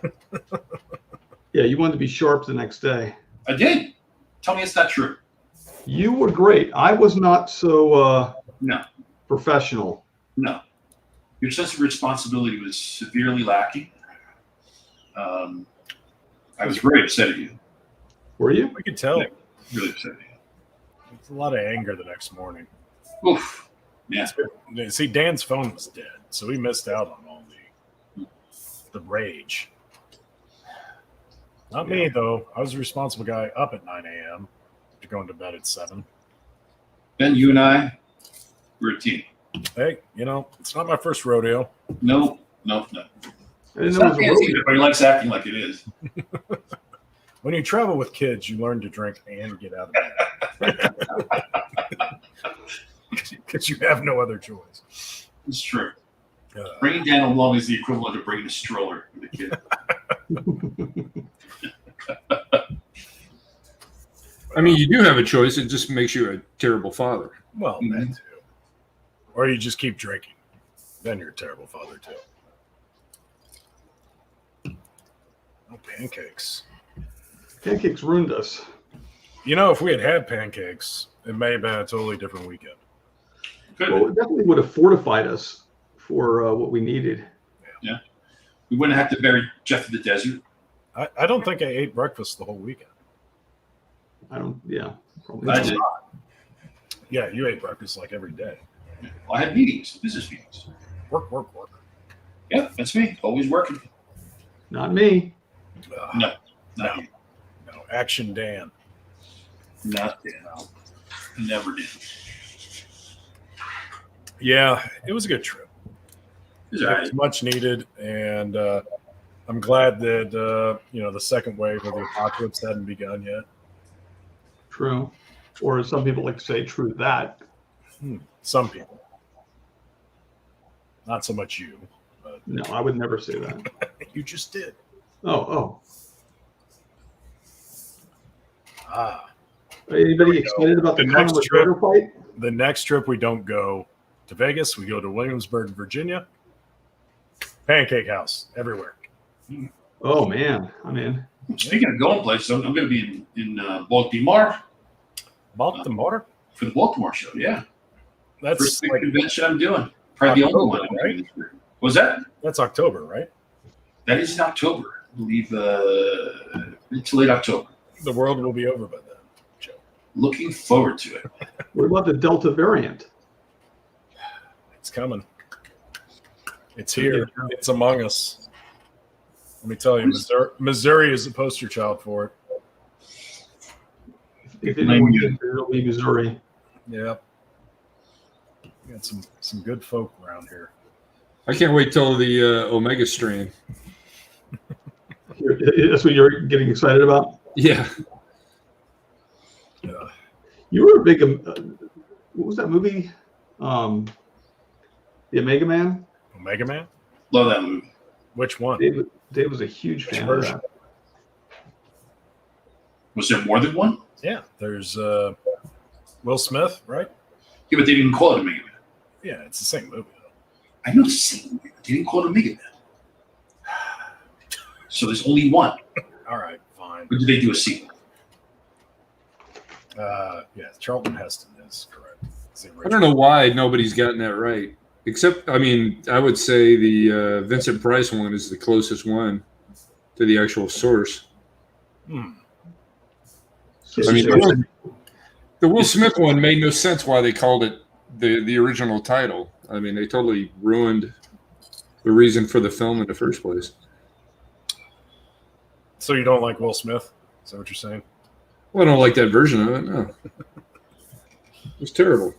[SPEAKER 1] Yeah, you wanted to be sharp the next day.
[SPEAKER 2] I did. Tell me it's not true.
[SPEAKER 1] You were great. I was not so
[SPEAKER 2] No.
[SPEAKER 1] professional.
[SPEAKER 2] No. Your sense of responsibility was severely lacking. I was very upset at you.
[SPEAKER 1] Were you?
[SPEAKER 3] We could tell.
[SPEAKER 2] Really upset at you.
[SPEAKER 3] It's a lot of anger the next morning.
[SPEAKER 2] Oof. Yeah.
[SPEAKER 3] See, Dan's phone was dead, so we missed out on all the rage. Not me, though. I was the responsible guy up at 9 a.m. to going to bed at 7.
[SPEAKER 2] Ben, you and I, we're a team.
[SPEAKER 3] Hey, it's not my first rodeo.
[SPEAKER 2] No.
[SPEAKER 1] I didn't
[SPEAKER 2] It's
[SPEAKER 1] know
[SPEAKER 2] not
[SPEAKER 1] it was a
[SPEAKER 2] fancy,
[SPEAKER 1] rodeo.
[SPEAKER 2] but he likes acting like it is.
[SPEAKER 3] When you travel with kids, you learn to drink and get out of bed. Because you have no other choice.
[SPEAKER 2] It's true. Bringing Dan along is the equivalent of bringing a stroller with a kid.
[SPEAKER 4] I mean, you do have a choice. It just makes you a terrible father.
[SPEAKER 3] Well, that too. Or you just keep drinking. Then you're a terrible father, too. No pancakes.
[SPEAKER 1] Pancakes ruined us.
[SPEAKER 3] If we had had pancakes, it may have been a totally different weekend.
[SPEAKER 1] Well, it definitely would have fortified us for what we needed.
[SPEAKER 2] Yeah. We wouldn't have to bury Jeff in the desert.
[SPEAKER 3] I don't think I ate breakfast the whole weekend.
[SPEAKER 1] Probably
[SPEAKER 2] I
[SPEAKER 1] not.
[SPEAKER 2] did.
[SPEAKER 3] Yeah, you ate breakfast like every day.
[SPEAKER 2] Well, I had meetings, business meetings.
[SPEAKER 3] Work.
[SPEAKER 2] Yeah, that's me. Always working.
[SPEAKER 1] Not me.
[SPEAKER 2] No, not you.
[SPEAKER 3] No, Action Dan.
[SPEAKER 2] Not Dan. Never did.
[SPEAKER 3] Yeah, it was a good trip.
[SPEAKER 2] It's
[SPEAKER 3] It
[SPEAKER 2] all right.
[SPEAKER 3] was much needed, and I'm glad that the second wave of the apocalypse hadn't begun yet.
[SPEAKER 1] True. Or as some people like to say, true that.
[SPEAKER 3] Some people. Not so much you, but
[SPEAKER 1] No, I would never say that.
[SPEAKER 3] you just did.
[SPEAKER 1] Oh.
[SPEAKER 3] Ah,
[SPEAKER 1] Anybody excited about the
[SPEAKER 3] next
[SPEAKER 1] Conor
[SPEAKER 3] trip.
[SPEAKER 1] McGregor fight?
[SPEAKER 3] the next trip we don't go to Vegas. We go to Williamsburg, Virginia. Pancake House everywhere.
[SPEAKER 1] Oh man, I'm in.
[SPEAKER 2] Speaking of going places, I'm going to be in Baltimore
[SPEAKER 3] Baltimore.
[SPEAKER 2] for the Baltimore show. Yeah,
[SPEAKER 3] That's
[SPEAKER 2] first big
[SPEAKER 3] like
[SPEAKER 2] convention I'm doing. Probably the only one.
[SPEAKER 3] October, right?
[SPEAKER 2] Was that?
[SPEAKER 3] That's October, right?
[SPEAKER 2] That is in October. I believe it's late October.
[SPEAKER 3] The world will be over by then, Joe.
[SPEAKER 2] Looking forward to it.
[SPEAKER 1] What about the Delta variant?
[SPEAKER 3] It's coming. It's here. It's among us. Let me tell you, Missouri is the poster child for it.
[SPEAKER 1] If anyone gets there, it'll be Missouri.
[SPEAKER 3] Yep. We got some good folk around here.
[SPEAKER 4] I can't wait till the Omega strain.
[SPEAKER 1] That's what you're getting excited about?
[SPEAKER 4] Yeah.
[SPEAKER 1] You were a big, what was that movie? The Omega Man?
[SPEAKER 3] Omega Man?
[SPEAKER 2] Love that movie.
[SPEAKER 3] Which one?
[SPEAKER 1] Dave was a huge fan of
[SPEAKER 3] version?
[SPEAKER 1] that.
[SPEAKER 2] Was there more than one?
[SPEAKER 3] Yeah, there's Will Smith, right?
[SPEAKER 2] Yeah, but they didn't call it a Mega Man.
[SPEAKER 3] Yeah, it's the same movie, though.
[SPEAKER 2] I know the same movie, but they didn't call it a Mega Man. So there's only one.
[SPEAKER 3] All right, fine.
[SPEAKER 2] Or did they do a sequel?
[SPEAKER 3] Yeah, Charlton Heston is correct. It's the
[SPEAKER 4] I don't know
[SPEAKER 3] original.
[SPEAKER 4] why nobody's gotten that right. Except, I mean, I would say the Vincent Price one is the closest one to the actual source.
[SPEAKER 3] Hmm.
[SPEAKER 4] I mean, the Will Smith one made no sense why they called it the original title. I mean, they totally ruined the reason for the film in the first place.
[SPEAKER 3] So you don't like Will Smith? Is that what you're saying?
[SPEAKER 4] Well, I don't like that version of it. No, it was terrible.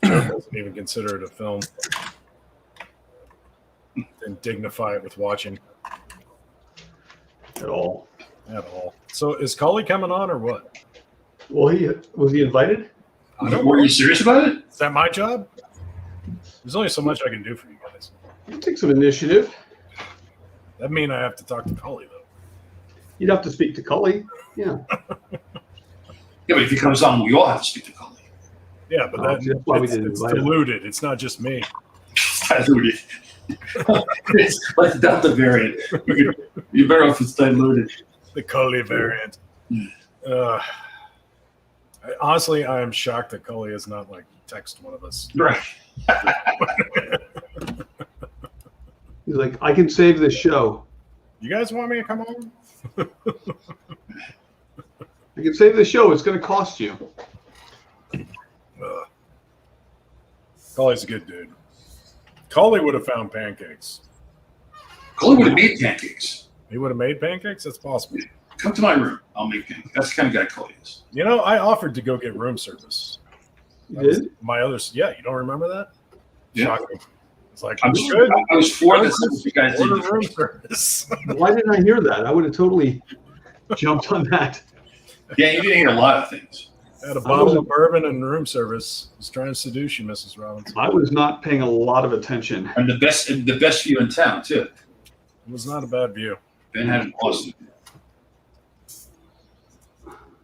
[SPEAKER 3] Joe doesn't even consider it a film. Didn't dignify it with watching
[SPEAKER 1] At all.
[SPEAKER 3] at all. So is Cully coming on or what?
[SPEAKER 1] Well, was he invited?
[SPEAKER 3] I don't
[SPEAKER 2] Were
[SPEAKER 3] know.
[SPEAKER 2] you serious about it?
[SPEAKER 3] Is that my job? There's only so much I can do for you guys.
[SPEAKER 1] You take some initiative.
[SPEAKER 3] That mean I have to talk to Cully though.
[SPEAKER 1] You'd have to speak to Cully. Yeah.
[SPEAKER 2] Yeah, but if he comes on, we all have to speak to Cully.
[SPEAKER 3] Yeah, but
[SPEAKER 1] Oh, that's why we didn't
[SPEAKER 3] it's
[SPEAKER 1] invite him.
[SPEAKER 3] diluted. It's not just me.
[SPEAKER 2] Diluted. It's like the Delta variant. You better off it's diluted.
[SPEAKER 3] The Cully variant. Honestly, I am shocked that Cully has not like text one of us.
[SPEAKER 2] Right.
[SPEAKER 1] He's like, I can save this show.
[SPEAKER 3] You guys want me to come on?
[SPEAKER 1] I can save the show. It's going to cost you.
[SPEAKER 3] Cully's a good dude. Cully would have found pancakes.
[SPEAKER 2] Cully would have made pancakes.
[SPEAKER 3] He would have made pancakes? That's possible.
[SPEAKER 2] Come to my room. I'll make pancakes. That's the kind of guy Cully is.
[SPEAKER 3] You know, I offered to go get room service.
[SPEAKER 1] You
[SPEAKER 3] That was
[SPEAKER 1] did?
[SPEAKER 3] my other, yeah, you don't remember that?
[SPEAKER 2] Yeah.
[SPEAKER 3] Shocking. It's like,
[SPEAKER 2] I was for this. What you guys
[SPEAKER 3] order
[SPEAKER 2] did.
[SPEAKER 3] room service.
[SPEAKER 1] Why didn't I hear that? I would have totally jumped on that.
[SPEAKER 2] Yeah, you didn't hear a lot of things.
[SPEAKER 3] Had a bottle of bourbon and room service. Was trying to seduce you, Mrs. Robinson.
[SPEAKER 1] I was not paying a lot of attention.
[SPEAKER 2] And the best view in town too.
[SPEAKER 3] It was not a bad view.
[SPEAKER 2] Ben had an awesome.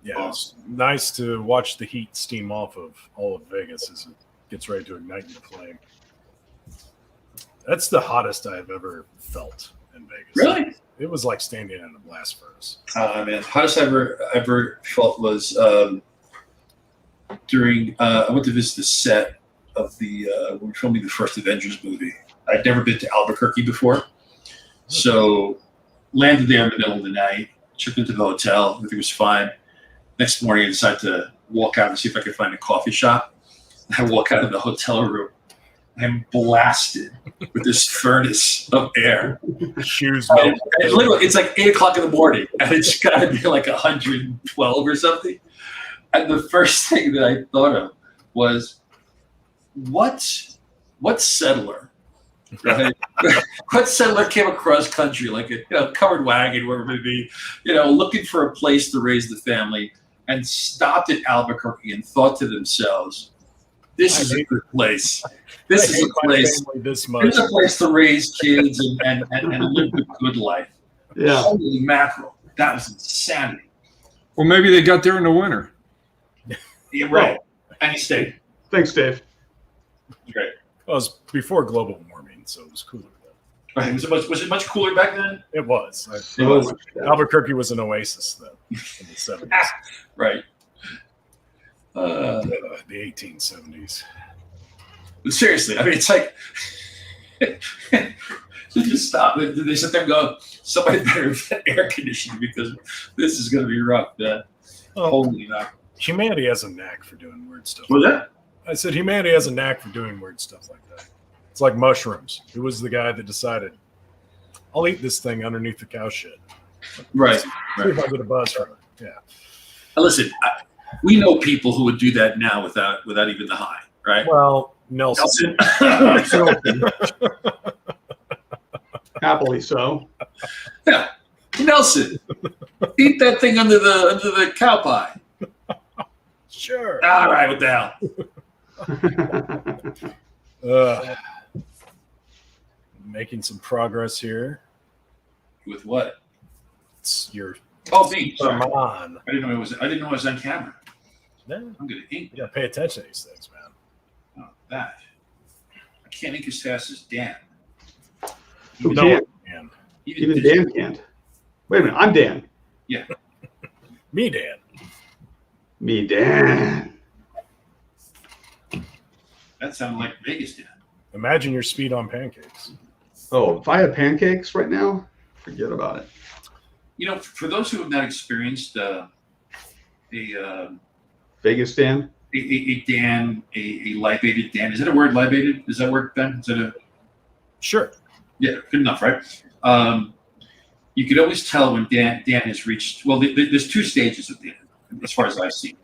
[SPEAKER 3] Yeah, it's nice to watch the heat steam off of all of Vegas as it gets ready to ignite into flame. That's the hottest I've ever felt in Vegas.
[SPEAKER 2] Really?
[SPEAKER 3] It was like standing in a blast furnace.
[SPEAKER 2] Man, hottest I ever felt was during I went to visit the set of the when we were filming the first Avengers movie. I'd never been to Albuquerque before, so landed there in the middle of the night. Checked into the hotel. Everything was fine. Next morning, I decided to walk out and see if I could find a coffee shop. I walk out of the hotel room. I'm blasted with this furnace of air.
[SPEAKER 3] Shoes,
[SPEAKER 2] And literally, it's like 8 o'clock in the morning, and it's got to be like 112 or something. And the first thing that I thought of was, what settler, right? What settler came across country like a covered wagon, wherever it may be, looking for a place to raise the family, and stopped at Albuquerque and thought to themselves, This is a good place. This is a place.
[SPEAKER 3] This
[SPEAKER 2] It's
[SPEAKER 3] much.
[SPEAKER 2] a place to raise kids and live the good life.
[SPEAKER 1] Yeah.
[SPEAKER 2] Holy mackerel. That was insanity.
[SPEAKER 4] Well, maybe they got there in the winter.
[SPEAKER 2] Yeah, right. And he stayed.
[SPEAKER 1] Thanks, Dave.
[SPEAKER 2] Great.
[SPEAKER 3] Well, it was before global warming, so it was cooler then.
[SPEAKER 2] Right. Was it much cooler back then?
[SPEAKER 3] It was.
[SPEAKER 2] It was.
[SPEAKER 3] Albuquerque was an oasis then in the 70s.
[SPEAKER 2] Right.
[SPEAKER 3] The 1870s.
[SPEAKER 2] But seriously, I mean, it's like, so just stop. They sit there and go, somebody better invent air conditioning because this is going to be rough, man. Holy mackerel.
[SPEAKER 3] Humanity has a knack for doing weird stuff.
[SPEAKER 2] Was that?
[SPEAKER 3] I said humanity has a knack for doing weird stuff like that. It's like mushrooms. Who was the guy that decided, I'll eat this thing underneath the cow shit?
[SPEAKER 2] Right.
[SPEAKER 3] See if I get a buzz from it. Yeah.
[SPEAKER 2] Now listen, we know people who would do that now without even the high, right?
[SPEAKER 3] Well, Nelson.
[SPEAKER 2] Nelson.
[SPEAKER 1] Happily so.
[SPEAKER 2] Yeah. Nelson. Eat that thing under the cow pie.
[SPEAKER 3] Sure.
[SPEAKER 2] All right, what the hell?
[SPEAKER 3] Making some progress here.
[SPEAKER 2] With what?
[SPEAKER 3] It's your
[SPEAKER 2] Oh, me. Sorry.
[SPEAKER 3] come on.
[SPEAKER 2] I didn't know it was on camera.
[SPEAKER 3] Yeah,
[SPEAKER 2] I'm gonna ink
[SPEAKER 3] you gotta pay attention to these things, man.
[SPEAKER 2] oh, that. I can't ink as fast as Dan.
[SPEAKER 1] Who
[SPEAKER 3] No,
[SPEAKER 1] can't?
[SPEAKER 3] man.
[SPEAKER 1] Even Dan can't. Wait a minute. I'm Dan.
[SPEAKER 2] Yeah.
[SPEAKER 3] Me, Dan.
[SPEAKER 1] Me, Dan.
[SPEAKER 2] That sounded like Vegas Dan.
[SPEAKER 3] Imagine your speed on pancakes.
[SPEAKER 1] Oh, if I had pancakes right now, forget about it.
[SPEAKER 2] You know, for those who have not experienced a
[SPEAKER 1] Vegas Dan.
[SPEAKER 2] Dan, a libated Dan. Is that a word, libated? Does that work, Ben? Is that a
[SPEAKER 3] Sure.
[SPEAKER 2] yeah, good enough, right? You could always tell when Dan has reached. Well, there's two stages of Dan, as far as I've seen.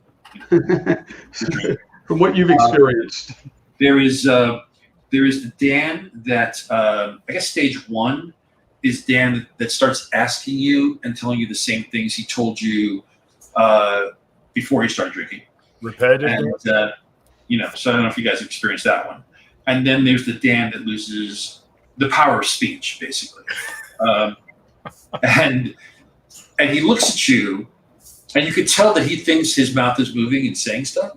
[SPEAKER 1] From what you've experienced.
[SPEAKER 2] There is the Dan that I guess stage one is Dan that starts asking you and telling you the same things he told you before he started drinking.
[SPEAKER 3] Repetitive.
[SPEAKER 2] And so I don't know if you guys have experienced that one. And then there's the Dan that loses the power of speech, basically. And he looks at you, and you could tell that he thinks his mouth is moving and saying stuff.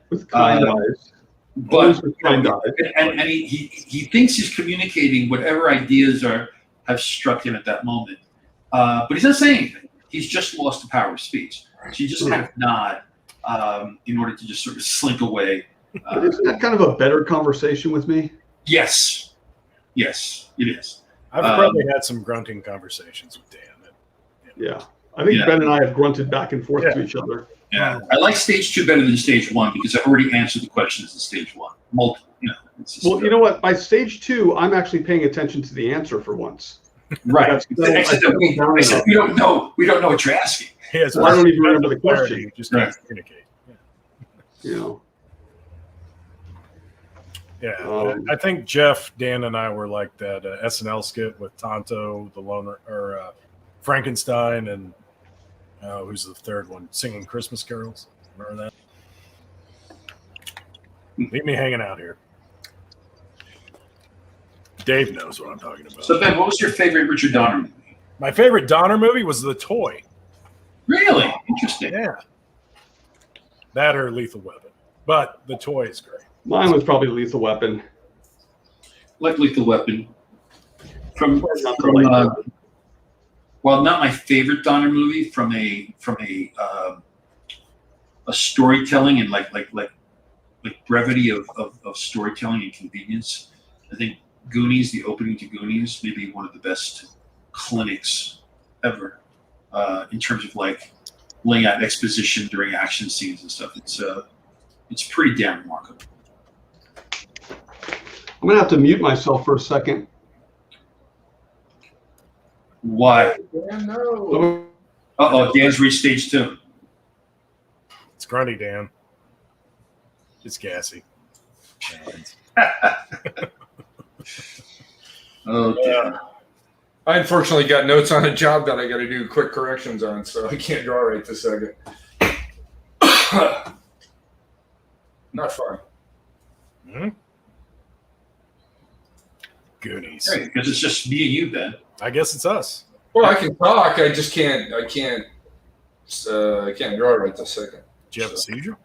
[SPEAKER 1] With kind eyes.
[SPEAKER 2] But
[SPEAKER 1] Always with kind eyes.
[SPEAKER 2] and he thinks he's communicating whatever ideas have struck him at that moment. But he's not saying anything. He's just lost the power of speech. So you just kind of nod in order to just sort of slink away.
[SPEAKER 1] But isn't that kind of a better conversation with me?
[SPEAKER 2] Yes, it is.
[SPEAKER 3] I've probably had some grunting conversations with Dan.
[SPEAKER 1] Yeah. I think
[SPEAKER 2] Yeah.
[SPEAKER 1] Ben and I have grunted back and forth to each other.
[SPEAKER 2] Yeah, I like stage two better than stage one because I've already answered the questions in stage one. Multiple, it's just,
[SPEAKER 1] Well, you know what? By stage two, I'm actually paying attention to the answer for once.
[SPEAKER 2] right.
[SPEAKER 1] That's-
[SPEAKER 2] Except that we don't know what you're asking.
[SPEAKER 3] Yeah,
[SPEAKER 1] Well, I don't even remember the
[SPEAKER 3] clarity,
[SPEAKER 1] question.
[SPEAKER 3] you just can't
[SPEAKER 2] Right.
[SPEAKER 3] communicate.
[SPEAKER 1] You know.
[SPEAKER 3] Yeah, I think Jeff, Dan, and I were like that SNL skit with Tonto, the loner, or Frankenstein, and who's the third one, singing Christmas carols. Remember that? Leave me hanging out here. Dave knows what I'm talking about.
[SPEAKER 2] So Ben, what was your favorite Richard Donner movie?
[SPEAKER 3] My favorite Donner movie was The Toy.
[SPEAKER 2] Really interesting.
[SPEAKER 3] Yeah, that or Lethal Weapon, but The Toy is great.
[SPEAKER 1] Mine was probably Lethal Weapon.
[SPEAKER 2] Like Lethal Weapon.
[SPEAKER 1] Not
[SPEAKER 2] Well, not my favorite Donner movie from a storytelling and like brevity of storytelling and convenience. I think Goonies, the opening to Goonies, may be one of the best clinics ever in terms of like laying out exposition during action scenes and stuff. It's pretty damn remarkable.
[SPEAKER 1] I'm going to have to mute myself for a second.
[SPEAKER 2] Why?
[SPEAKER 4] No.
[SPEAKER 2] Dan's reached stage two.
[SPEAKER 3] It's grunty, Dan. It's gassy.
[SPEAKER 2] Oh, damn.
[SPEAKER 4] I unfortunately got notes on a job that I got to do quick corrections on, so I can't draw right this second. Not fun.
[SPEAKER 3] Hmm? Goonies.
[SPEAKER 2] Hey, because it's just me and you, Ben.
[SPEAKER 3] I guess it's us.
[SPEAKER 4] Well, I can talk. I just can't. I can't draw right this second.
[SPEAKER 3] Do you have a seizure?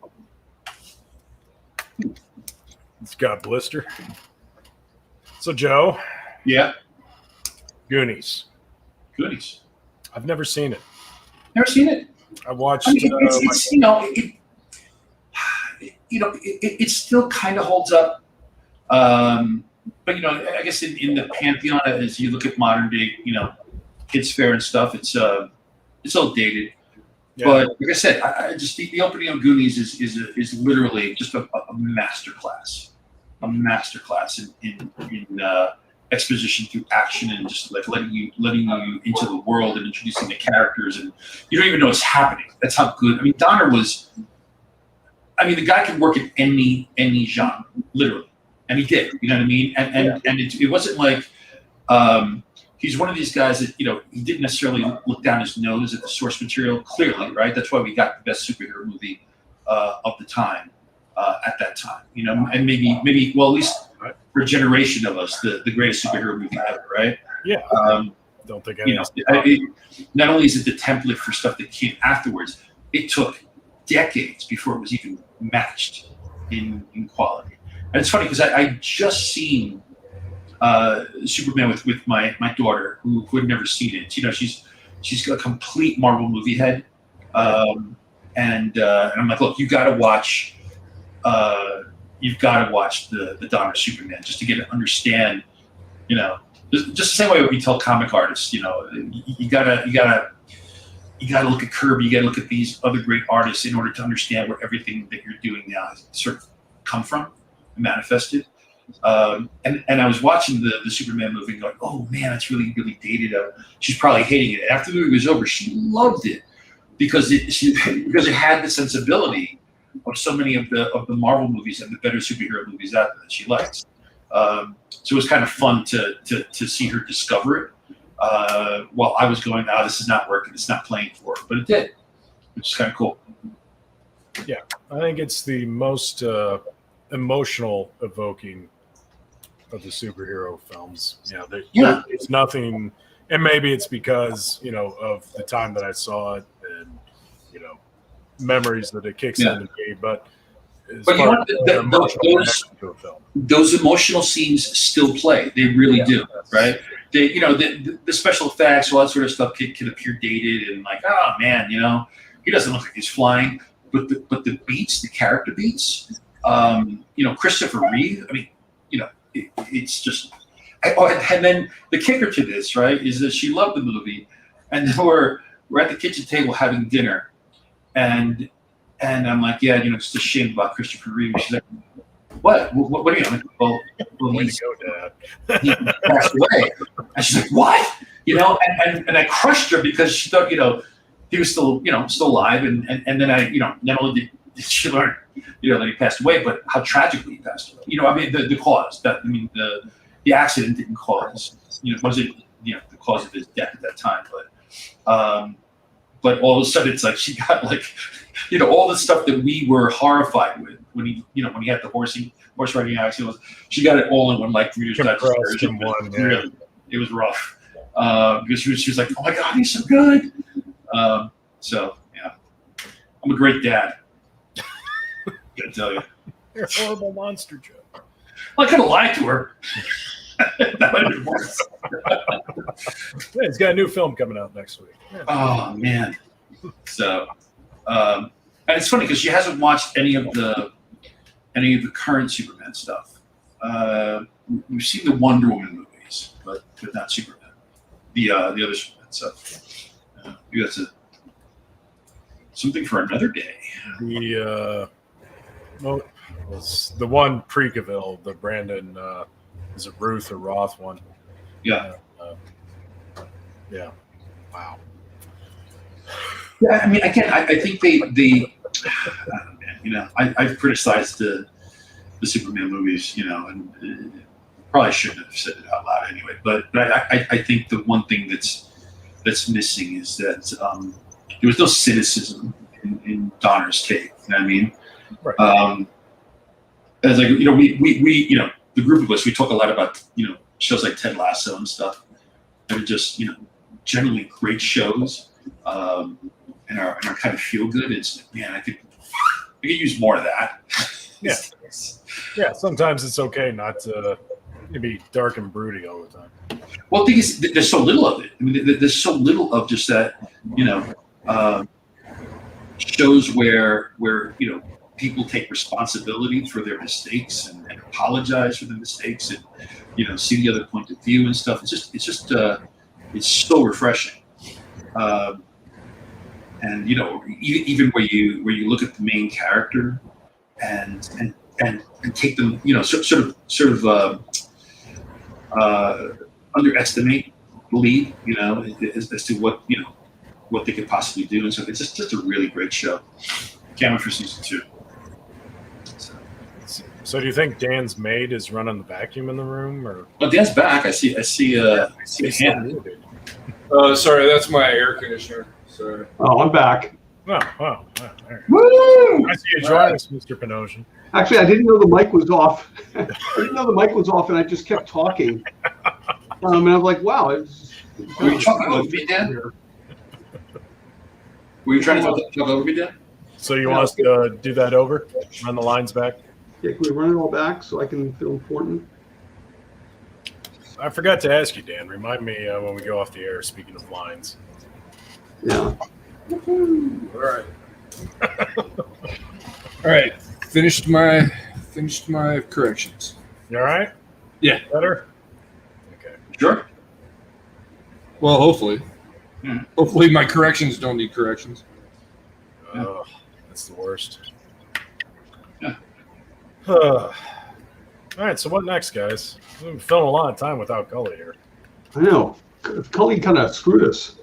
[SPEAKER 3] It's got a blister. So, Joe,
[SPEAKER 2] Yeah,
[SPEAKER 3] Goonies.
[SPEAKER 2] Goonies.
[SPEAKER 3] I've never seen it.
[SPEAKER 2] Never seen it.
[SPEAKER 3] I watched.
[SPEAKER 2] I mean, it's it still kind of holds up. But I guess in the pantheon, as you look at modern day, kids fair and stuff, it's all dated.
[SPEAKER 3] Yeah.
[SPEAKER 2] But like I said, I just the opening of Goonies is literally just a masterclass, in exposition through action and just like letting you into the world and introducing the characters, and you don't even know what's happening. That's how good. I mean, Donner was. I mean, the guy could work in any genre, literally, and he did. You know what I mean? And it wasn't like he's one of these guys that he didn't necessarily look down his nose at the source material. Clearly, right? That's why we got the best superhero movie of the time at that time. And maybe well, at least for a generation of us, the greatest superhero movie ever, right?
[SPEAKER 3] Yeah. Don't think
[SPEAKER 2] not only is it the template for stuff that came afterwards, it took decades before it was even matched in quality. And it's funny because I just seen Superman with my daughter who had never seen it. She's got a complete Marvel movie head, and I'm like, look, you've got to watch the Donner Superman just to get to understand, just the same way we tell comic artists, you gotta look at Kirby, you gotta look at these other great artists in order to understand where everything that you're doing now has sort of come from and manifested. And I was watching the Superman movie going, oh man, it's really, really dated. She's probably hating it. After the movie was over, she loved it because it had the sensibility of so many of the Marvel movies and the better superhero movies out there that she likes. So it was kind of fun to see her discover it while I was going, this is not working, it's not playing for her, but it did, which is kind of cool.
[SPEAKER 3] Yeah, I think it's the most emotional evoking of the superhero films. It's nothing, and maybe it's because of the time that I saw it and memories that it kicks into me. But
[SPEAKER 2] those emotional scenes still play. They really do, right? They, the special effects, all that sort of stuff can appear dated and like, oh man, he doesn't look like he's flying. But the beats, the character beats, Christopher Reeve. I mean, it's just. And then the kicker to this, right, is that she loved the movie, and then we're at the kitchen table having dinner. And I'm like, yeah, it's a shame about Christopher Reeve. She's like, what are you? I'm like, well, he passed away. And she's like, what? And I crushed her because she thought, he was still alive. And then I, not only did she learn, that he passed away, but how tragically he passed away. I mean, the cause. The accident didn't cause, wasn't, the cause of his death at that time, but all of a sudden it's like she got like, all the stuff that we were horrified with when he had the horse riding accident. She got it all in one like Reader's Digest version. Really, it was rough because she was like, oh my God, he's so good. So yeah, I'm a great dad. Gotta tell you,
[SPEAKER 3] you're a horrible monster, Joe.
[SPEAKER 2] Well, I could have lied to her. That might have been worse.
[SPEAKER 3] Yeah, he's got a new film coming out next week. Yeah.
[SPEAKER 2] Oh man! So, and it's funny because she hasn't watched any of the current Superman stuff. We've seen the Wonder Woman movies, but not Superman. The other Superman stuff. Maybe that's something for another day.
[SPEAKER 3] Was the one pre-Cavill, the Brandon, is it Ruth or Roth one?
[SPEAKER 2] Yeah.
[SPEAKER 3] Yeah. Wow.
[SPEAKER 2] Yeah, I mean, again, I think I've criticized the Superman movies, and probably shouldn't have said it out loud anyway. But I think the one thing that's missing is that there was no cynicism in Donner's take. You know what I mean?
[SPEAKER 3] Right.
[SPEAKER 2] as like, you know, we you know, the group of us, we talk a lot about, you know, shows like Ted Lasso and stuff. They're just, you know, generally great shows, and are kind of feel good. It's like, man, I could use more of that.
[SPEAKER 3] Yeah. Yeah, sometimes it's okay not to be dark and broody all the time.
[SPEAKER 2] Well, the thing is, there's so little of it. I mean, there's so little of just that, you know, shows where you know, people take responsibility for their mistakes and apologize for the mistakes, and, you know, see the other point of view and stuff. It's so refreshing. And you know, even where you look at the main character and take them, you know, sort of underestimate the lead, you know, as to what, you know, what they could possibly do and stuff. It's just a really great show. Can't wait for season 2.
[SPEAKER 3] So do you think Dan's maid is running the vacuum in the room, or?
[SPEAKER 2] Well, Dan's back. I see a hand.
[SPEAKER 4] Sorry, that's my air conditioner. Sorry.
[SPEAKER 1] Oh, I'm back.
[SPEAKER 3] Oh, wow. There.
[SPEAKER 1] Woo!
[SPEAKER 3] I see you join us, Mr. Panosian.
[SPEAKER 1] Actually, I didn't know the mic was off. I didn't know the mic was off, and I just kept talking. And I was like, wow.
[SPEAKER 2] Were you talking over me, Dan? Were you trying to talk over me, Dan?
[SPEAKER 3] So you want us to do that over? Run the lines back?
[SPEAKER 1] Yeah, can we run it all back so I can feel important?
[SPEAKER 3] I forgot to ask you, Dan. Remind me when we go off the air, speaking of lines.
[SPEAKER 1] Yeah.
[SPEAKER 4] All right. All right. Finished my corrections.
[SPEAKER 3] You all right?
[SPEAKER 4] Yeah.
[SPEAKER 3] Better? Okay.
[SPEAKER 2] Sure.
[SPEAKER 4] Well, hopefully.
[SPEAKER 2] Hmm.
[SPEAKER 4] Hopefully my corrections don't need corrections.
[SPEAKER 3] Oh, that's the worst.
[SPEAKER 2] Yeah.
[SPEAKER 3] All right, so what next, guys? We've been filling a lot of time without Cully here.
[SPEAKER 1] I know. Cully kind of screwed us.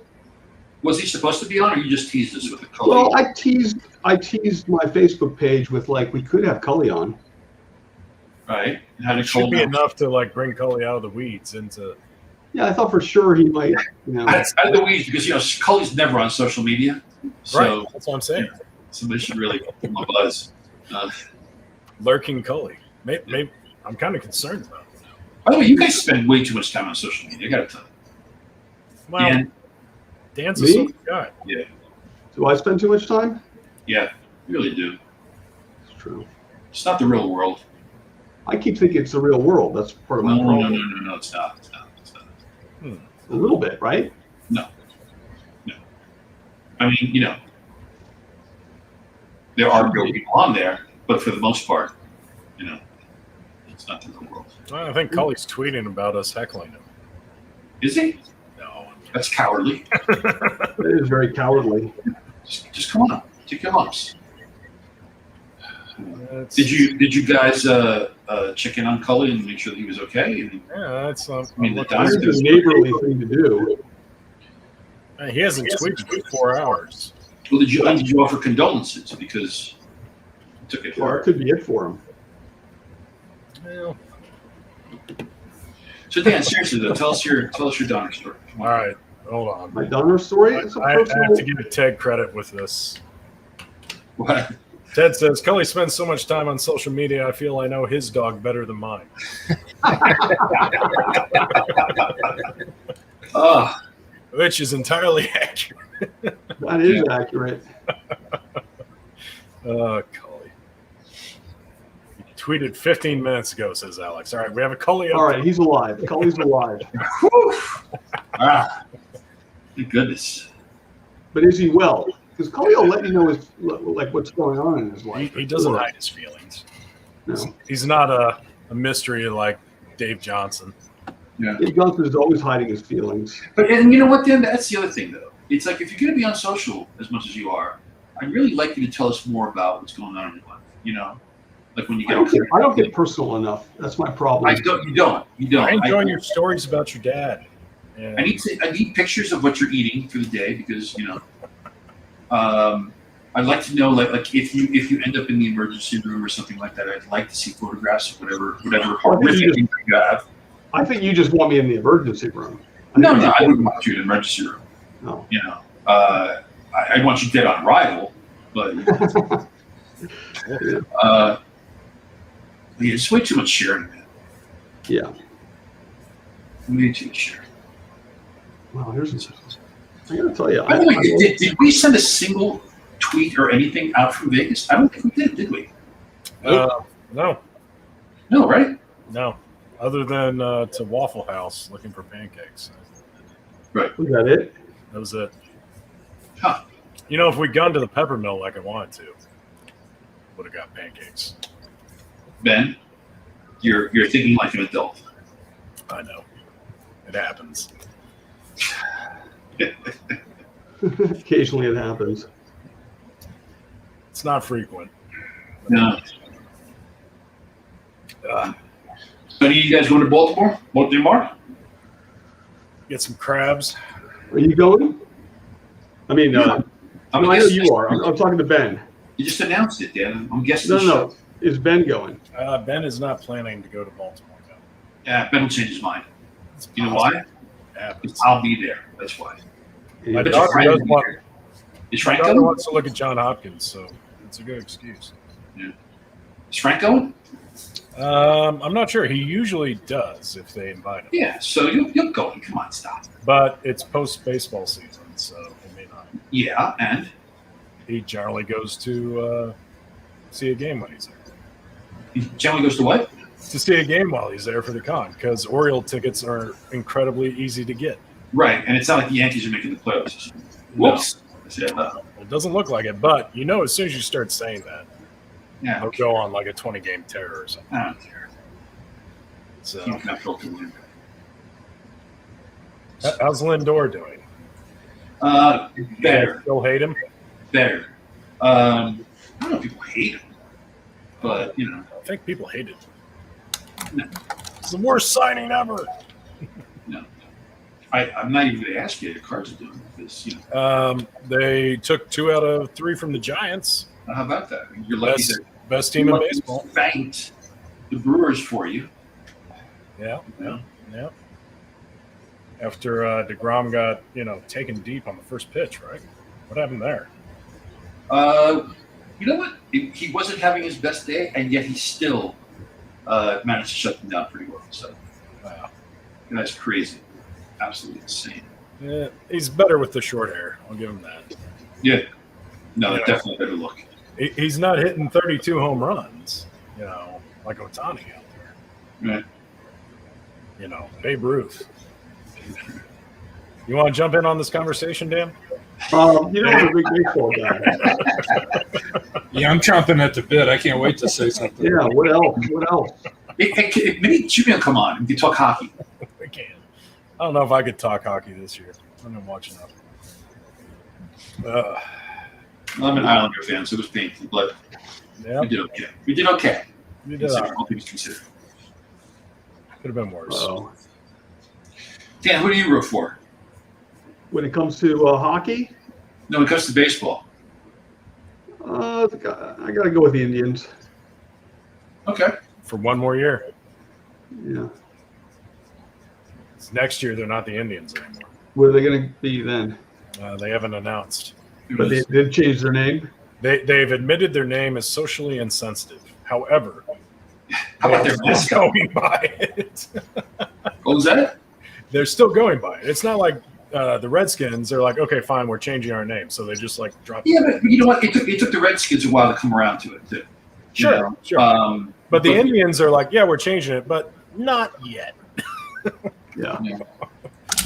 [SPEAKER 2] Was he supposed to be on, or you just teased us with the color?
[SPEAKER 1] Well, I teased my Facebook page with, like, we could have Cully on.
[SPEAKER 2] Right. And how did
[SPEAKER 3] It should
[SPEAKER 2] Cole
[SPEAKER 3] be
[SPEAKER 2] know?
[SPEAKER 3] enough to like bring Cully out of the weeds into.
[SPEAKER 1] Yeah, I thought for sure he might, you know.
[SPEAKER 2] Out of the weeds, because, you know, Cully's never on social media. So
[SPEAKER 3] Right, that's what I'm saying.
[SPEAKER 2] somebody should really give him a buzz.
[SPEAKER 3] Lurking Cully. Maybe I'm kind of concerned about it.
[SPEAKER 2] By the way, you guys spend way too much time on social media. I got to tell you.
[SPEAKER 3] Well,
[SPEAKER 2] And
[SPEAKER 3] Dan's
[SPEAKER 1] Me?
[SPEAKER 3] a social guy.
[SPEAKER 2] yeah,
[SPEAKER 1] Do I spend too much time?
[SPEAKER 2] yeah, you really do.
[SPEAKER 1] It's true.
[SPEAKER 2] It's not the real world.
[SPEAKER 1] I keep thinking it's the real world. That's part of my
[SPEAKER 2] No,
[SPEAKER 1] problem.
[SPEAKER 2] no, it's not. It's not. It's not.
[SPEAKER 1] A little bit, right?
[SPEAKER 2] No. I mean, you know, there are real people on there, but for the most part, you know, it's not the real world.
[SPEAKER 3] Well, I think Cully's tweeting about us heckling him.
[SPEAKER 2] Is he?
[SPEAKER 3] No.
[SPEAKER 2] That's cowardly.
[SPEAKER 1] It is very cowardly.
[SPEAKER 2] Just come on, take your lumps.
[SPEAKER 3] That's,
[SPEAKER 2] Did you guys check in on Cully and make sure that he was okay? And,
[SPEAKER 3] Yeah, that's.
[SPEAKER 2] I mean, the
[SPEAKER 1] It's
[SPEAKER 2] doctors-
[SPEAKER 1] a neighborly thing to do.
[SPEAKER 3] He hasn't tweeted for 4 hours.
[SPEAKER 2] well, did you offer condolences because he took it
[SPEAKER 1] Or it
[SPEAKER 2] hard?
[SPEAKER 1] could be it for him.
[SPEAKER 3] Well,
[SPEAKER 2] So Dan, seriously though, tell us your Donner story. Come
[SPEAKER 3] all
[SPEAKER 2] on.
[SPEAKER 3] right, hold on.
[SPEAKER 1] My Donner story? It's a
[SPEAKER 3] I have
[SPEAKER 1] personal.
[SPEAKER 3] to give Ted credit with this.
[SPEAKER 2] What?
[SPEAKER 3] Ted says, Cully spends so much time on social media, I feel I know his dog better than mine. Which is entirely accurate.
[SPEAKER 1] That is accurate.
[SPEAKER 3] Cully. He tweeted 15 minutes ago, says Alex. All right, we have a Cully
[SPEAKER 1] All right, he's alive. Cully's alive.
[SPEAKER 2] Thank goodness.
[SPEAKER 1] But is he well? Because Cully will let you know like what's going on in his life.
[SPEAKER 3] He doesn't hide his feelings.
[SPEAKER 1] No.
[SPEAKER 3] He's not a mystery like Dave Johnson.
[SPEAKER 2] Yeah.
[SPEAKER 1] Dave Johnson is always hiding his feelings.
[SPEAKER 2] But and you know what, Dan? That's the other thing though. It's like if you're going to be on social as much as you are, I'd really like you to tell us more about what's going on in your life. You know, like when you
[SPEAKER 1] I don't get personal enough. That's my problem.
[SPEAKER 2] You don't.
[SPEAKER 3] I enjoy your stories about your dad. And
[SPEAKER 2] I need pictures of what you're eating for the day because you know. I'd like to know like if you end up in the emergency room or something like that. I'd like to see photographs of whatever horrific thing you have.
[SPEAKER 1] I think you just want me in the emergency room.
[SPEAKER 2] No, I wouldn't want you in the emergency room.
[SPEAKER 1] No.
[SPEAKER 2] You know, I'd want you dead on arrival, but Yeah, it's way too much sharing, man.
[SPEAKER 1] Yeah.
[SPEAKER 2] Way too much sharing.
[SPEAKER 1] Wow, I gotta tell you.
[SPEAKER 2] By the way, did we send a single tweet or anything out from Vegas? I don't think we did we?
[SPEAKER 3] No,
[SPEAKER 2] No, right?
[SPEAKER 3] no. Other than to Waffle House looking for pancakes.
[SPEAKER 2] Right.
[SPEAKER 1] Was that it?
[SPEAKER 3] That was it.
[SPEAKER 2] Huh.
[SPEAKER 3] You know, if we'd gone to the pepper mill like I wanted to, would have got pancakes.
[SPEAKER 2] Ben, you're thinking like an adult.
[SPEAKER 3] I know. It happens.
[SPEAKER 1] Occasionally it happens.
[SPEAKER 3] It's not frequent.
[SPEAKER 2] No. So any of you guys going to Baltimore? Baltimore?
[SPEAKER 3] Get some crabs.
[SPEAKER 1] Are you going? I mean,
[SPEAKER 2] Yeah.
[SPEAKER 1] I know you are. I'm talking to Ben.
[SPEAKER 2] You just announced it, Dan. I'm guessing.
[SPEAKER 1] No. Is Ben going?
[SPEAKER 3] Ben is not planning to go to Baltimore. No.
[SPEAKER 2] Yeah, Ben will change his mind.
[SPEAKER 3] It's
[SPEAKER 2] You know
[SPEAKER 3] possible.
[SPEAKER 2] why?
[SPEAKER 3] Happens.
[SPEAKER 2] I'll be there. That's why.
[SPEAKER 3] My
[SPEAKER 2] But
[SPEAKER 3] daughter
[SPEAKER 2] Frank
[SPEAKER 3] does
[SPEAKER 2] will be
[SPEAKER 3] want-
[SPEAKER 2] there. Is
[SPEAKER 3] My
[SPEAKER 2] Frank
[SPEAKER 3] daughter
[SPEAKER 2] going?
[SPEAKER 3] wants to look at John Hopkins, so it's a good excuse.
[SPEAKER 2] Is Frank going?
[SPEAKER 3] I'm not sure. He usually does if they invite him,
[SPEAKER 2] Yeah. So you'll go. Come on, stop.
[SPEAKER 3] but it's post baseball season, so he may not.
[SPEAKER 2] Yeah, and
[SPEAKER 3] He generally goes to see a game when he's there.
[SPEAKER 2] he generally goes to what?
[SPEAKER 3] To see a game while he's there for the con, because Oriole tickets are incredibly easy to get.
[SPEAKER 2] Right, and it's not like the Yankees are making the playoffs. Whoops. I said,
[SPEAKER 3] It doesn't look like it, but you know, as soon as you start saying that,
[SPEAKER 2] yeah,
[SPEAKER 3] they'll go on like a 20-game tear or something.
[SPEAKER 2] I don't care.
[SPEAKER 3] So,
[SPEAKER 2] Team's not built to win.
[SPEAKER 3] how's Lindor doing?
[SPEAKER 2] Better.
[SPEAKER 3] Still hate him?
[SPEAKER 2] Better. I don't know if people hate him, but you know,
[SPEAKER 3] I think people hate it.
[SPEAKER 2] No.
[SPEAKER 3] It's the worst signing ever.
[SPEAKER 2] no. I'm not even going to ask you how the Cards are doing because
[SPEAKER 3] They took 2 out of 3 from the Giants.
[SPEAKER 2] how about that? You're lucky
[SPEAKER 3] Best team in
[SPEAKER 2] lucky
[SPEAKER 3] baseball.
[SPEAKER 2] Thanked the Brewers for you.
[SPEAKER 3] Yeah. After DeGrom got taken deep on the first pitch, right? What happened there?
[SPEAKER 2] You know what? He wasn't having his best day, and yet he still managed to shut them down pretty well. So
[SPEAKER 3] Wow.
[SPEAKER 2] that's crazy. Absolutely insane.
[SPEAKER 3] Yeah, he's better with the short hair. I'll give him that.
[SPEAKER 2] Yeah. No,
[SPEAKER 3] Yeah.
[SPEAKER 2] definitely better look.
[SPEAKER 3] He's not hitting 32 home runs, like Ohtani out there.
[SPEAKER 2] Right.
[SPEAKER 3] Babe Ruth. You want to jump in on this conversation, Dan?
[SPEAKER 1] I'm a big baseball guy.
[SPEAKER 4] Yeah, I'm chomping at the bit. I can't wait to say something.
[SPEAKER 1] Yeah. What else?
[SPEAKER 2] Maybe Jimmy will come on and we can talk hockey.
[SPEAKER 3] We can. I don't know if I could talk hockey this year. I'm not watching up.
[SPEAKER 2] I'm an Islander fan, so it was painful, but
[SPEAKER 3] Yeah,
[SPEAKER 2] we did okay. We did okay.
[SPEAKER 3] you did. All right.
[SPEAKER 2] All things considered.
[SPEAKER 3] Could have been worse.
[SPEAKER 1] Oh.
[SPEAKER 2] Dan, who do you root for?
[SPEAKER 1] When it comes to hockey,
[SPEAKER 2] No, when it comes to baseball.
[SPEAKER 1] I got to go with the Indians.
[SPEAKER 2] Okay.
[SPEAKER 3] For one more year.
[SPEAKER 1] Yeah.
[SPEAKER 3] Next year, they're not the Indians anymore.
[SPEAKER 1] What are they going to be then?
[SPEAKER 3] They haven't announced.
[SPEAKER 1] But they did change their name.
[SPEAKER 3] They've admitted their name is socially insensitive. However,
[SPEAKER 2] How about their
[SPEAKER 3] they're still
[SPEAKER 2] mascot?
[SPEAKER 3] going by it.
[SPEAKER 2] Oh, was that it?
[SPEAKER 3] They're still going by it. It's not like the Redskins are like, okay, fine, we're changing our name. So they just like drop
[SPEAKER 2] Yeah, but you know what? It took the Redskins a while to come around to it, too.
[SPEAKER 3] Sure,
[SPEAKER 2] You know?
[SPEAKER 3] sure. But the Indians are like, yeah, we're changing it, but not yet.
[SPEAKER 1] Yeah.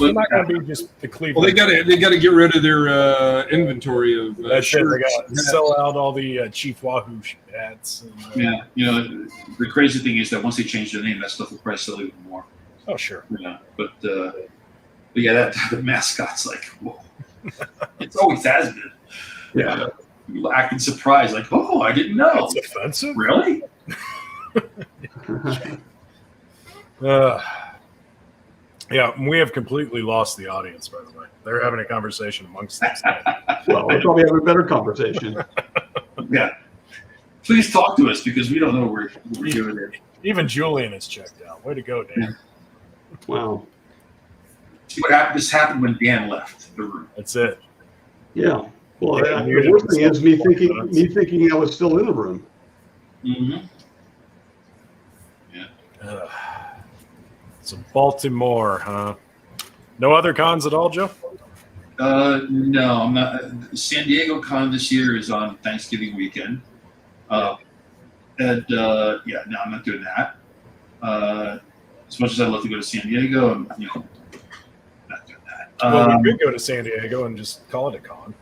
[SPEAKER 3] They're not going to be just the Cleveland.
[SPEAKER 4] Well, they got to get rid of their inventory of
[SPEAKER 3] That's it. They
[SPEAKER 4] shirts.
[SPEAKER 3] got to sell out all the Chief Wahoo hats. And,
[SPEAKER 2] Yeah, you know, the crazy thing is that once they change their name, that stuff will probably sell even more.
[SPEAKER 3] Oh, sure.
[SPEAKER 2] Yeah, but yeah, that the mascot's like, whoa. It's always has been.
[SPEAKER 1] Yeah.
[SPEAKER 2] People acting surprised, like, oh, I didn't know.
[SPEAKER 3] It's offensive.
[SPEAKER 2] Really?
[SPEAKER 3] Yeah, we have completely lost the audience, by the way. They're having a conversation amongst themselves.
[SPEAKER 1] Well, we'll probably have a better conversation.
[SPEAKER 2] Yeah. Please talk to us because we don't know what we're doing there.
[SPEAKER 3] Even Julian is checked out. Way to go, Dan.
[SPEAKER 1] Wow.
[SPEAKER 2] See what happened? This happened when Dan left the room.
[SPEAKER 3] That's it.
[SPEAKER 1] Yeah. Well,
[SPEAKER 3] Yeah,
[SPEAKER 1] the worst thing is me thinking I was still in the room.
[SPEAKER 2] Mm-hmm.
[SPEAKER 3] So Baltimore, huh? No other cons at all, Joe?
[SPEAKER 2] No, I'm not. San Diego Con this year is on Thanksgiving weekend. No, I'm not doing that. As much as I'd love to go to San Diego, I'm not doing that.
[SPEAKER 3] Well, we could go to San Diego and just call it a con.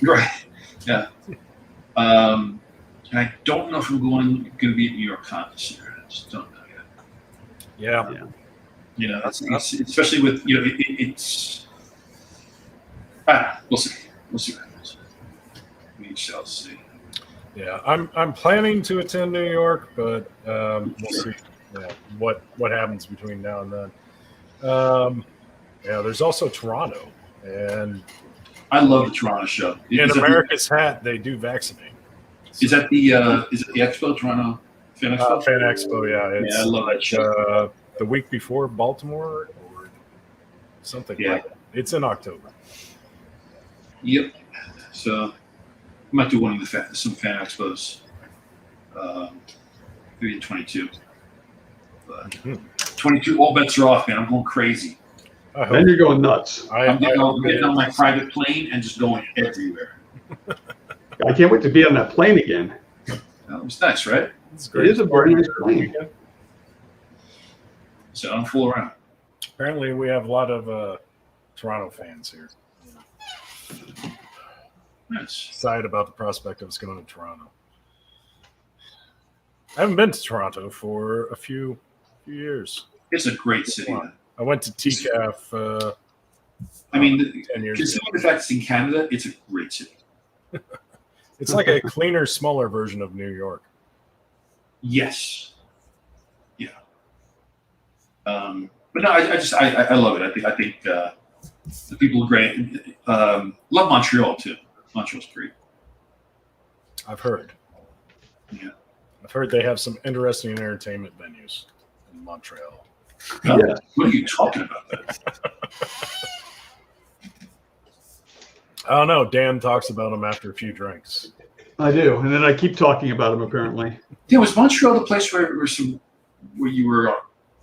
[SPEAKER 2] Right. Yeah. And I don't know if I'm going to be at New York Con this year. I just don't know yet.
[SPEAKER 3] Yeah.
[SPEAKER 2] You know, it's especially with it's. We'll see. We'll see what happens. We shall see.
[SPEAKER 3] Yeah, I'm planning to attend New York, but we'll see what happens between now and then. There's also Toronto, and
[SPEAKER 2] I love the Toronto show.
[SPEAKER 3] in America's Hat, they do vaccinate.
[SPEAKER 2] Is that the Expo, Toronto Fan Expo?
[SPEAKER 3] Fan Expo, yeah. It's
[SPEAKER 2] I love that show.
[SPEAKER 3] The week before Baltimore or something like that. It's in October.
[SPEAKER 2] Yep. So I might do one of some fan expos. Maybe in 22. But 22, all bets are off, man. I'm going crazy.
[SPEAKER 1] Then you're going nuts.
[SPEAKER 2] I'm getting on my private plane and just going everywhere.
[SPEAKER 1] I can't wait to be on that plane again.
[SPEAKER 2] That was nice, right?
[SPEAKER 3] It's
[SPEAKER 1] It is a very nice plane.
[SPEAKER 2] So don't fool around.
[SPEAKER 3] Apparently, we have a lot of Toronto fans here.
[SPEAKER 2] Nice.
[SPEAKER 3] Excited about the prospect of us going to Toronto. I haven't been to Toronto for a few years.
[SPEAKER 2] It's a great city. Man.
[SPEAKER 3] I went to TCAF.
[SPEAKER 2] 10
[SPEAKER 3] years
[SPEAKER 2] considering the fact it's in Canada, it's a great city.
[SPEAKER 3] It's like a cleaner, smaller version of New York.
[SPEAKER 2] Yes. Yeah. But no, I love it. I think the people are great. Love Montreal too. Montreal's great.
[SPEAKER 3] I've heard.
[SPEAKER 2] Yeah.
[SPEAKER 3] I've heard they have some interesting entertainment venues in Montreal.
[SPEAKER 1] Yeah.
[SPEAKER 2] What are you talking about? That?
[SPEAKER 3] I don't know. Dan talks about them after a few drinks.
[SPEAKER 1] I do, and then I keep talking about them. Apparently,
[SPEAKER 2] Yeah, was Montreal the place where you were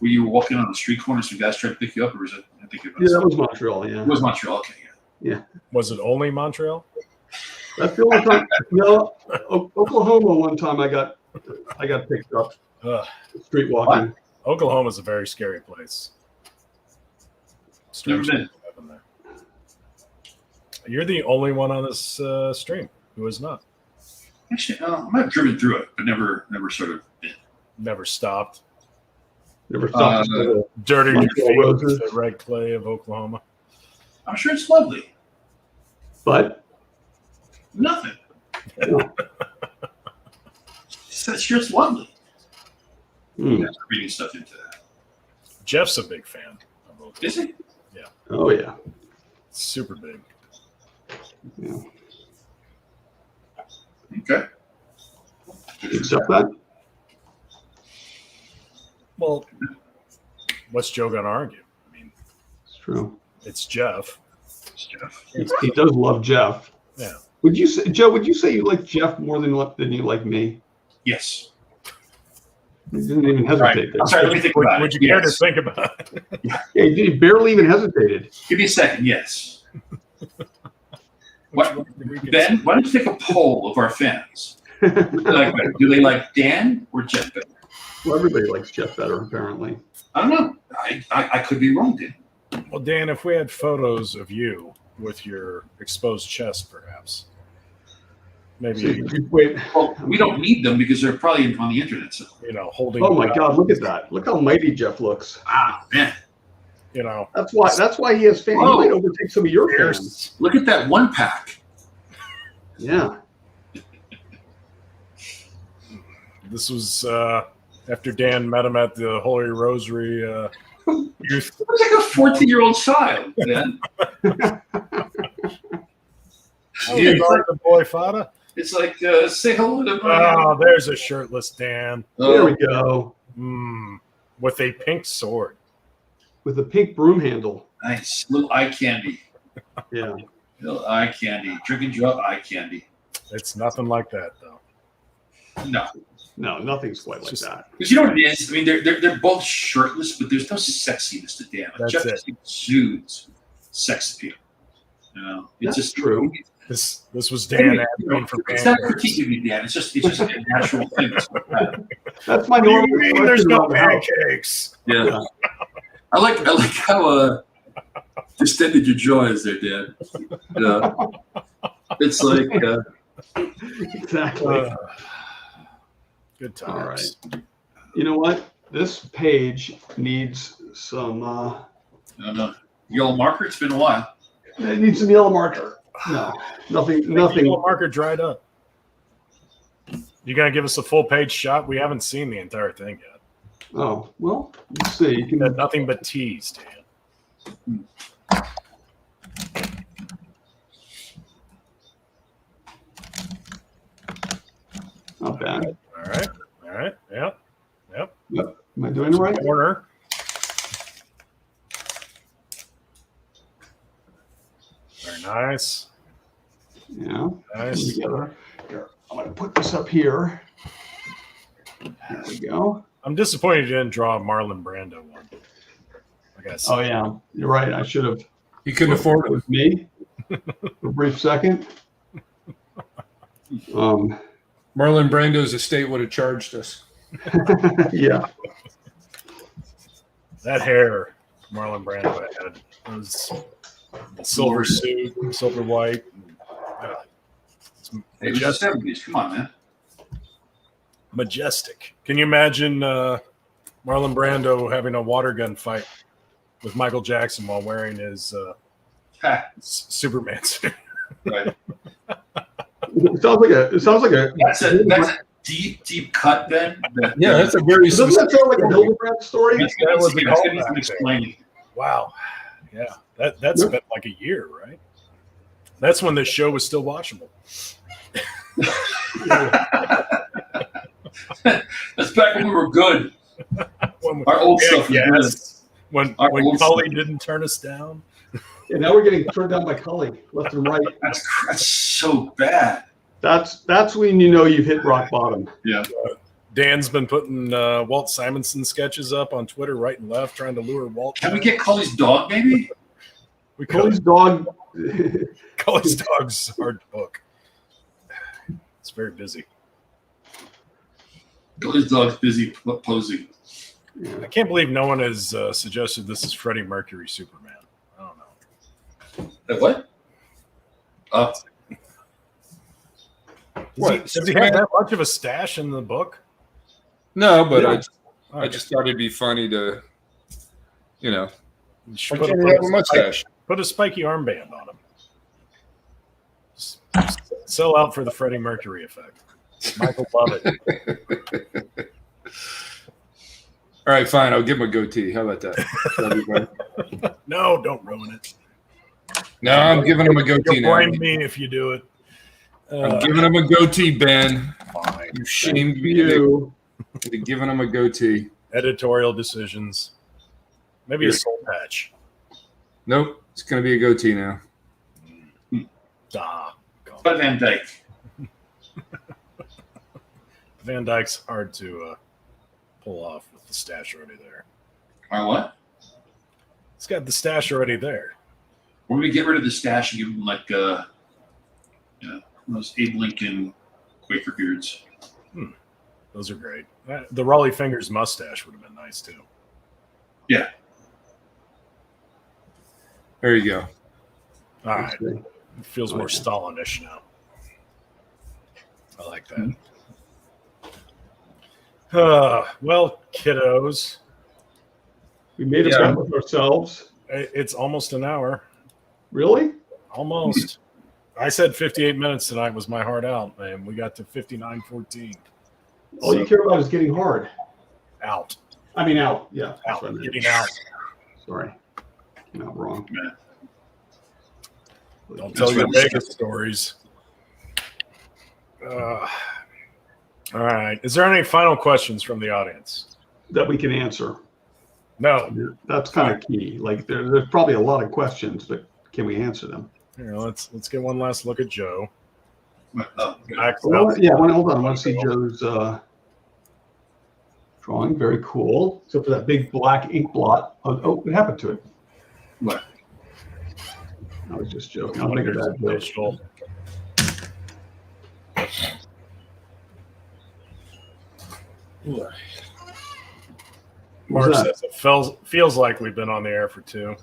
[SPEAKER 2] walking on the street corner, some guys tried to pick you up, or was it? I think it was.
[SPEAKER 1] Yeah, that was Montreal. Yeah,
[SPEAKER 2] It was Montreal. Okay,
[SPEAKER 1] yeah.
[SPEAKER 3] Was it only Montreal?
[SPEAKER 1] That's the only time. No, Oklahoma. One time I got picked up street walking.
[SPEAKER 3] What? Oklahoma's a very scary place.
[SPEAKER 2] Never been.
[SPEAKER 3] There. You're the only one on this stream who is not.
[SPEAKER 2] Actually, I might have driven through it, but never sort of been.
[SPEAKER 3] Never stopped.
[SPEAKER 1] Never stopped.
[SPEAKER 3] Dirty
[SPEAKER 1] Montreal
[SPEAKER 3] with the red clay of Oklahoma.
[SPEAKER 2] I'm sure it's lovely.
[SPEAKER 1] But
[SPEAKER 2] Nothing. Sure, it's lovely. That's reading stuff into that.
[SPEAKER 3] Jeff's a big fan of Oklahoma.
[SPEAKER 2] Is he?
[SPEAKER 3] Yeah.
[SPEAKER 1] Oh yeah.
[SPEAKER 3] Super big.
[SPEAKER 1] Yeah.
[SPEAKER 2] Okay.
[SPEAKER 1] Accept that.
[SPEAKER 3] Well, what's Joe going to argue? I mean,
[SPEAKER 1] It's true.
[SPEAKER 3] it's Jeff.
[SPEAKER 2] It's Jeff.
[SPEAKER 1] He does love Jeff.
[SPEAKER 3] Yeah.
[SPEAKER 1] Would you say, Joe? Would you say you like Jeff more than you like me?
[SPEAKER 2] Yes.
[SPEAKER 1] He didn't even hesitate.
[SPEAKER 2] I'm sorry, let me think about it.
[SPEAKER 3] Would you care to think about it?
[SPEAKER 1] Yeah, he barely even hesitated.
[SPEAKER 2] Give me a second. Yes. What?
[SPEAKER 3] Which one do we
[SPEAKER 2] Ben, why don't you take a poll of our fans? Do they like Dan or Jeff better?
[SPEAKER 1] Well, everybody likes Jeff better, apparently.
[SPEAKER 2] I don't know. I could be wrong, Dan.
[SPEAKER 3] Well, Dan, if we had photos of you with your exposed chest, perhaps. Maybe,
[SPEAKER 1] Wait.
[SPEAKER 2] Well, we don't need them because they're probably on the internet. So.
[SPEAKER 3] holding.
[SPEAKER 1] Oh my God! Look at that! Look how mighty Jeff looks.
[SPEAKER 2] Ah, man.
[SPEAKER 1] That's why he has fans.
[SPEAKER 2] Whoa.
[SPEAKER 1] He might overtake some of your fans.
[SPEAKER 2] Look at that one pack.
[SPEAKER 1] Yeah.
[SPEAKER 3] This was after Dan met him at the Holy Rosary youth.
[SPEAKER 2] It was like a 14-year-old child, man.
[SPEAKER 3] The boy Fada.
[SPEAKER 2] It's like, say hello to my...
[SPEAKER 3] Oh, there's a shirtless Dan.
[SPEAKER 1] There we go.
[SPEAKER 3] With a pink sword.
[SPEAKER 1] With a pink broom handle.
[SPEAKER 2] Nice. Little eye candy.
[SPEAKER 1] Yeah.
[SPEAKER 2] Little eye candy. Drinking Joe eye candy.
[SPEAKER 3] It's nothing like that, though.
[SPEAKER 2] No.
[SPEAKER 1] No, nothing's quite like
[SPEAKER 3] Just-
[SPEAKER 1] that.
[SPEAKER 2] Because you know what it is? I mean, they're both shirtless, but there's no sexiness to Dan. Like,
[SPEAKER 3] That's
[SPEAKER 2] Jeff
[SPEAKER 3] it.
[SPEAKER 2] just exudes sex appeal. You know, it's
[SPEAKER 1] That's
[SPEAKER 2] just
[SPEAKER 1] true.
[SPEAKER 3] This was Dan
[SPEAKER 2] Anyway,
[SPEAKER 3] asking for
[SPEAKER 2] it's not a
[SPEAKER 3] pancakes.
[SPEAKER 2] critique of you, Dan. It's just a natural thing. It's like that.
[SPEAKER 1] That's my
[SPEAKER 3] What do you
[SPEAKER 1] normal
[SPEAKER 3] mean there's
[SPEAKER 1] expression
[SPEAKER 3] no
[SPEAKER 1] around the house.
[SPEAKER 3] pancakes?
[SPEAKER 2] Yeah. I like how distended your jaw is there, Dan. It's like
[SPEAKER 1] Exactly.
[SPEAKER 3] Good
[SPEAKER 1] All
[SPEAKER 3] times.
[SPEAKER 1] You know what? This page needs some.
[SPEAKER 2] I don't know. Yellow marker. It's been a while.
[SPEAKER 1] It needs some yellow marker. No, nothing.
[SPEAKER 3] The
[SPEAKER 1] Nothing.
[SPEAKER 3] yellow marker dried up. You gonna give us a full page shot? We haven't seen the entire thing yet.
[SPEAKER 1] Oh well. Let's see. You
[SPEAKER 3] You got
[SPEAKER 1] can,
[SPEAKER 3] nothing but teas, Dan.
[SPEAKER 1] not bad.
[SPEAKER 3] All right. All right. Yep. Yep.
[SPEAKER 1] Yep. Am I doing it right?
[SPEAKER 3] Corner. Very nice.
[SPEAKER 1] Yeah.
[SPEAKER 3] Nice.
[SPEAKER 1] Together. Here, I'm gonna put this up here. There we go.
[SPEAKER 3] I'm disappointed you didn't draw a Marlon Brando one. I guess.
[SPEAKER 1] Oh yeah, you're right. I should have.
[SPEAKER 4] He couldn't afford it.
[SPEAKER 1] With me for a brief second.
[SPEAKER 4] Marlon Brando's estate would have charged us.
[SPEAKER 1] Yeah.
[SPEAKER 3] That hair Marlon Brando had was silver suit, silver white. It's
[SPEAKER 2] It was the 70s. Come on, man.
[SPEAKER 3] majestic. Can you imagine Marlon Brando having a water gun fight with Michael Jackson while wearing his
[SPEAKER 2] Ha,
[SPEAKER 3] Superman suit?
[SPEAKER 2] right.
[SPEAKER 1] It sounds like a.
[SPEAKER 2] That's a deep cut, Ben.
[SPEAKER 4] Yeah, that's a very
[SPEAKER 1] Doesn't that sound like a Hildebrand story?
[SPEAKER 3] That was the
[SPEAKER 2] It's gonna need
[SPEAKER 3] callback
[SPEAKER 2] some explaining.
[SPEAKER 3] Wow. Yeah. That's been like a year, right? That's when this show was still watchable.
[SPEAKER 2] That's back when we were good.
[SPEAKER 3] When,
[SPEAKER 2] Our old stuff was
[SPEAKER 3] yes. When
[SPEAKER 2] Our old
[SPEAKER 3] Cully
[SPEAKER 2] stuff.
[SPEAKER 3] didn't turn us down.
[SPEAKER 1] And now we're getting turned down by Cully, left and right.
[SPEAKER 2] That's so bad.
[SPEAKER 1] That's when you know you've hit rock bottom.
[SPEAKER 2] Yeah.
[SPEAKER 3] Dan's been putting Walt Simonson sketches up on Twitter right and left, trying to lure Walt.
[SPEAKER 2] Can we get Cully's dog, maybe?
[SPEAKER 3] We
[SPEAKER 1] Cully's
[SPEAKER 3] could.
[SPEAKER 1] dog.
[SPEAKER 3] Cully's dog's hard to book. It's very busy.
[SPEAKER 2] Cully's dog's busy posing.
[SPEAKER 3] I can't believe no one has suggested this is Freddie Mercury Superman. I don't know.
[SPEAKER 2] What?
[SPEAKER 3] Does he have that much of a stash in the book?
[SPEAKER 4] No, but
[SPEAKER 1] Yeah.
[SPEAKER 4] I just thought it'd be funny to,
[SPEAKER 3] You should
[SPEAKER 4] why
[SPEAKER 3] put,
[SPEAKER 4] can't he have a mustache?
[SPEAKER 3] put a spiky armband on him. Just sell out for the Freddie Mercury effect. Michael love it.
[SPEAKER 4] All right, fine. I'll give him a goatee. How about that? That'd be fine.
[SPEAKER 3] No, don't ruin it.
[SPEAKER 4] No, I'm giving him a goatee
[SPEAKER 3] You'll
[SPEAKER 4] now.
[SPEAKER 3] blame me if you do it.
[SPEAKER 4] I'm giving him a goatee, Ben.
[SPEAKER 3] Fine.
[SPEAKER 4] You shamed me
[SPEAKER 1] You.
[SPEAKER 4] into giving him a goatee.
[SPEAKER 3] Editorial decisions. Maybe a soul patch.
[SPEAKER 4] Nope, it's going to be a goatee now.
[SPEAKER 2] But Van Dyke.
[SPEAKER 3] Van Dyke's hard to pull off with the stash already there.
[SPEAKER 2] Or what?
[SPEAKER 3] He's got the stash already there.
[SPEAKER 2] We're going to get rid of the stash and give him like those Abe Lincoln Quaker beards.
[SPEAKER 3] Those are great. The Raleigh Fingers mustache would have been nice too.
[SPEAKER 2] Yeah.
[SPEAKER 4] There you go.
[SPEAKER 3] All right.
[SPEAKER 1] Okay.
[SPEAKER 3] It feels more Stalinish now. I like that. Well, kiddos,
[SPEAKER 1] We made a
[SPEAKER 4] Yeah.
[SPEAKER 1] bet with ourselves.
[SPEAKER 3] it's almost an hour.
[SPEAKER 1] Really?
[SPEAKER 3] Almost. I said 58 minutes tonight was my heart out, man. We got to 59:14.
[SPEAKER 1] All you care about is getting hard.
[SPEAKER 3] Out.
[SPEAKER 1] I mean, out. Yeah. that's
[SPEAKER 3] Out.
[SPEAKER 1] what I meant.
[SPEAKER 3] Getting out.
[SPEAKER 1] Sorry. Not wrong.
[SPEAKER 3] Don't tell your Vegas stories. All right. Is there any final questions from the audience?
[SPEAKER 1] That we can answer.
[SPEAKER 3] No.
[SPEAKER 1] That's kind of key. Like there's probably a lot of questions, but can we answer them?
[SPEAKER 3] Here, let's get one last look at Joe.
[SPEAKER 2] Oh, good.
[SPEAKER 3] Max
[SPEAKER 1] Well,
[SPEAKER 3] out.
[SPEAKER 1] yeah. Hold on. I want to see Joe's. Drawing, very cool. Except for that big black ink blot. Oh, what happened to it?
[SPEAKER 2] What?
[SPEAKER 1] I was just joking. I'll make it that joke.
[SPEAKER 3] Digital. Mark
[SPEAKER 1] What's that?
[SPEAKER 3] says it feels like we've been on the air for 2.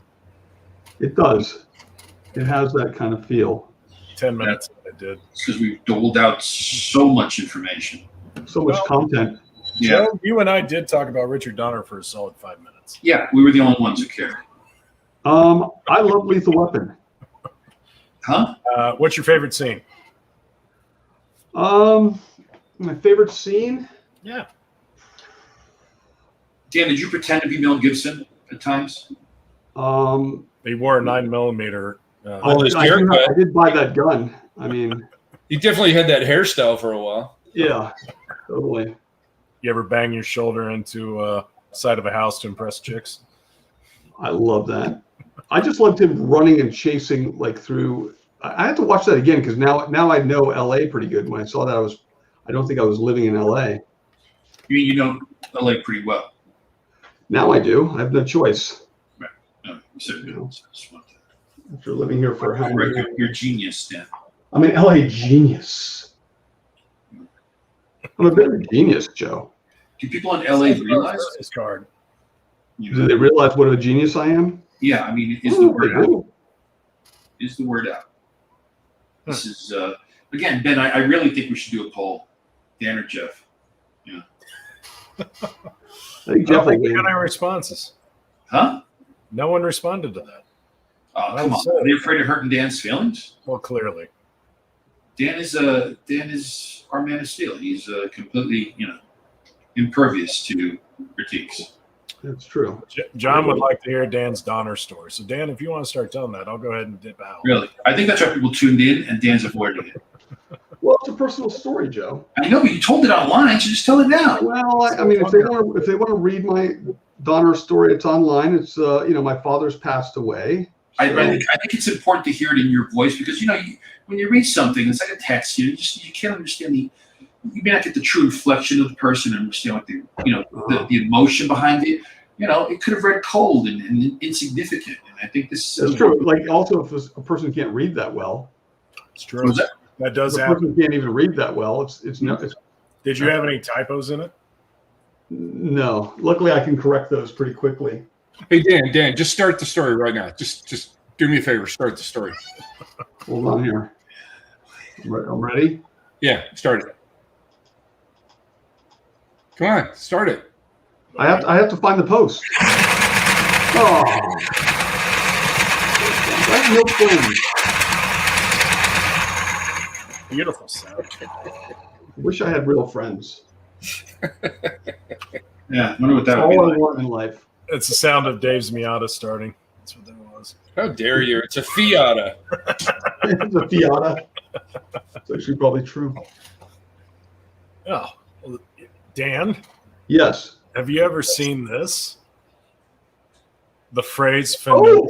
[SPEAKER 1] It does. It has that kind of feel.
[SPEAKER 3] 10 minutes. It did.
[SPEAKER 2] It's because we've doled out so much information.
[SPEAKER 1] So much content.
[SPEAKER 2] Yeah.
[SPEAKER 3] Joe, you and I did talk about Richard Donner for a solid 5 minutes.
[SPEAKER 2] Yeah, we were the only ones who cared.
[SPEAKER 1] I love Lethal Weapon.
[SPEAKER 2] Huh?
[SPEAKER 3] What's your favorite scene?
[SPEAKER 1] My favorite scene.
[SPEAKER 3] Yeah.
[SPEAKER 2] Dan, did you pretend to be Mel Gibson at times?
[SPEAKER 3] He wore a 9mm.
[SPEAKER 1] I did buy that gun. I mean,
[SPEAKER 4] He definitely had that hairstyle for a while.
[SPEAKER 1] yeah, totally.
[SPEAKER 3] You ever bang your shoulder into side of a house to impress chicks?
[SPEAKER 1] I love that. I just loved him running and chasing like through. I had to watch that again because now I know LA pretty good. When I saw that, I don't think I was living in LA.
[SPEAKER 2] You mean you know LA pretty well?
[SPEAKER 1] Now I do. I have no choice.
[SPEAKER 2] No, you said no. So I just want to-
[SPEAKER 1] After living here for how many years?
[SPEAKER 2] You're a genius, Dan.
[SPEAKER 1] I'm an LA genius. I'm a bit of a genius, Joe.
[SPEAKER 2] Do people in LA realize?
[SPEAKER 3] His card.
[SPEAKER 2] You
[SPEAKER 1] Do
[SPEAKER 2] know,
[SPEAKER 1] they realize what a genius I am?
[SPEAKER 2] yeah, I mean, is the word
[SPEAKER 1] They
[SPEAKER 2] out?
[SPEAKER 1] do.
[SPEAKER 2] Is the word out? This is again, Ben. I really think we should do a poll, Dan or Jeff.
[SPEAKER 1] I think
[SPEAKER 3] I don't
[SPEAKER 1] Jeff will
[SPEAKER 3] think we
[SPEAKER 1] win.
[SPEAKER 3] got any responses.
[SPEAKER 2] Huh?
[SPEAKER 3] No one responded to that.
[SPEAKER 2] Oh, come on. Are they afraid of hurting Dan's feelings?
[SPEAKER 3] Well, clearly.
[SPEAKER 2] Dan is our man of steel. He's completely, impervious to critiques.
[SPEAKER 1] That's true.
[SPEAKER 3] John would like to hear Dan's Donner story. So, Dan, if you want to start telling that, I'll go ahead and dip out.
[SPEAKER 2] Really, I think that's why people tuned in, and Dan's avoiding it.
[SPEAKER 1] Well, it's a personal story, Joe.
[SPEAKER 2] I know, but you told it online, so just tell it now.
[SPEAKER 1] Well, I mean, if they want to read my Donner story, it's online. It's my father's passed away.
[SPEAKER 2] I think it's important to hear it in your voice because when you read something, it's like a text. You can't understand you may not get the true reflection of the person and understand what the emotion behind it. It could have read cold and insignificant. And I think this
[SPEAKER 1] It's true. Like also, if a person can't read that well,
[SPEAKER 3] It's true. That does
[SPEAKER 1] if a
[SPEAKER 3] happen.
[SPEAKER 1] person can't even read that well. It's
[SPEAKER 3] Did you have any typos in it?
[SPEAKER 1] no. Luckily, I can correct those pretty quickly.
[SPEAKER 4] Hey Dan, just start the story right now. Just do me a favor, start the story.
[SPEAKER 1] Hold on here. I'm ready.
[SPEAKER 4] Yeah, start it. Come on, start it.
[SPEAKER 1] I have to find the post. Oh, that's no fun.
[SPEAKER 3] Beautiful sound.
[SPEAKER 1] Wish I had real friends.
[SPEAKER 2] Yeah, I wonder what that
[SPEAKER 1] That's
[SPEAKER 2] would be
[SPEAKER 1] all I
[SPEAKER 2] like.
[SPEAKER 1] want in life.
[SPEAKER 3] It's the sound of Dave's Miata starting. That's what that was.
[SPEAKER 4] How dare you? It's a Fiata.
[SPEAKER 1] It's a Fiata. It's actually probably true.
[SPEAKER 3] Oh, well, Dan,
[SPEAKER 1] Yes.
[SPEAKER 3] have you ever seen this? The phrase
[SPEAKER 1] Oh,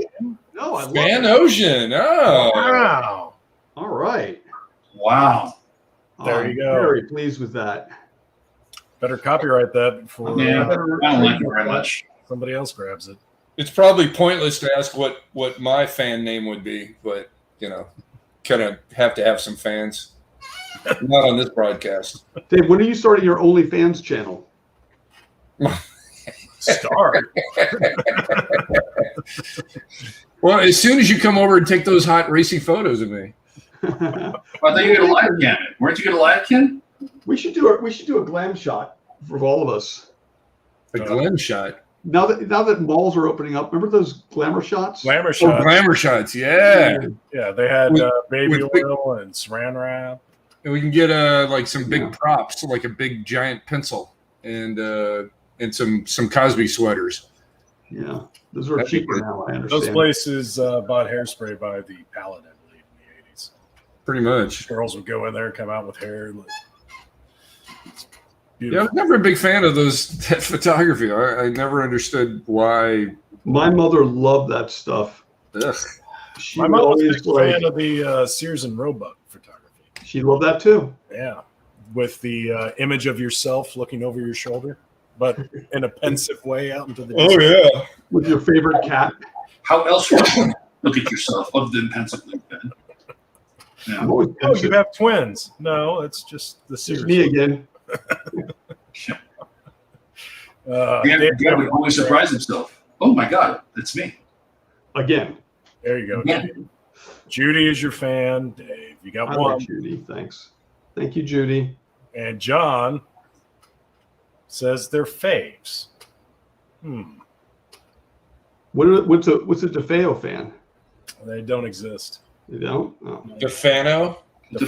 [SPEAKER 1] no, I love it.
[SPEAKER 4] Panosian. Oh.
[SPEAKER 3] Wow.
[SPEAKER 1] All right.
[SPEAKER 2] Wow.
[SPEAKER 3] There
[SPEAKER 1] I'm
[SPEAKER 3] you go.
[SPEAKER 1] Very pleased with that.
[SPEAKER 3] Better copyright that before
[SPEAKER 2] Yeah, I don't like it very much.
[SPEAKER 3] somebody else grabs it.
[SPEAKER 4] It's probably pointless to ask what my fan name would be, but kind of have to have some fans. Not on this broadcast.
[SPEAKER 1] Dave, when are you starting your OnlyFans channel?
[SPEAKER 3] Start.
[SPEAKER 4] Well, as soon as you come over and take those hot racy photos of me.
[SPEAKER 2] I thought you got a live cam. Weren't you going to live cam?
[SPEAKER 1] We should do a glam shot for all of us.
[SPEAKER 4] A glam shot.
[SPEAKER 1] Now that malls are opening up, remember those glamour shots?
[SPEAKER 3] Glamour
[SPEAKER 4] Oh,
[SPEAKER 3] shot.
[SPEAKER 4] glamour shots. Yeah.
[SPEAKER 3] Yeah, they had baby
[SPEAKER 4] with big-
[SPEAKER 3] oil and saran wrap.
[SPEAKER 4] And we can get like some big props, like a big giant pencil and some Cosby sweaters.
[SPEAKER 1] Yeah, those are
[SPEAKER 4] That'd be
[SPEAKER 1] cheaper
[SPEAKER 4] good.
[SPEAKER 1] now. I understand.
[SPEAKER 3] Those places bought hairspray by the pallet, I believe, in the 80s.
[SPEAKER 4] Pretty much.
[SPEAKER 3] Girls would go in there and come out with hair. It's
[SPEAKER 4] Yeah, I
[SPEAKER 3] beautiful.
[SPEAKER 4] was never a big fan of that photography. I never understood why.
[SPEAKER 1] My mother loved that stuff.
[SPEAKER 4] Ugh.
[SPEAKER 1] She
[SPEAKER 3] My
[SPEAKER 1] would
[SPEAKER 3] mom was a
[SPEAKER 1] always
[SPEAKER 3] big fan of the Sears and Roebuck photography.
[SPEAKER 1] She loved that too.
[SPEAKER 3] Yeah, with the image of yourself looking over your shoulder. but in a pensive way out into the
[SPEAKER 4] yeah.
[SPEAKER 1] With your favorite cat.
[SPEAKER 2] How else would you look at yourself other than pensively, Ben? Yeah.
[SPEAKER 1] I'm always
[SPEAKER 3] Oh, you have twins. No, it's just the
[SPEAKER 1] It's
[SPEAKER 3] serious.
[SPEAKER 1] me again.
[SPEAKER 2] Dan would always surprise himself. Oh my God, that's me.
[SPEAKER 1] Again.
[SPEAKER 3] There you go.
[SPEAKER 2] Yeah.
[SPEAKER 3] Judy is your fan. Dave, you got
[SPEAKER 1] I
[SPEAKER 3] one.
[SPEAKER 1] like Judy. Thanks. Thank you, Judy.
[SPEAKER 3] And John says they're faves.
[SPEAKER 1] What's a DeFeo fan?
[SPEAKER 3] They don't exist.
[SPEAKER 1] You don't? Oh.
[SPEAKER 4] Defano.
[SPEAKER 3] The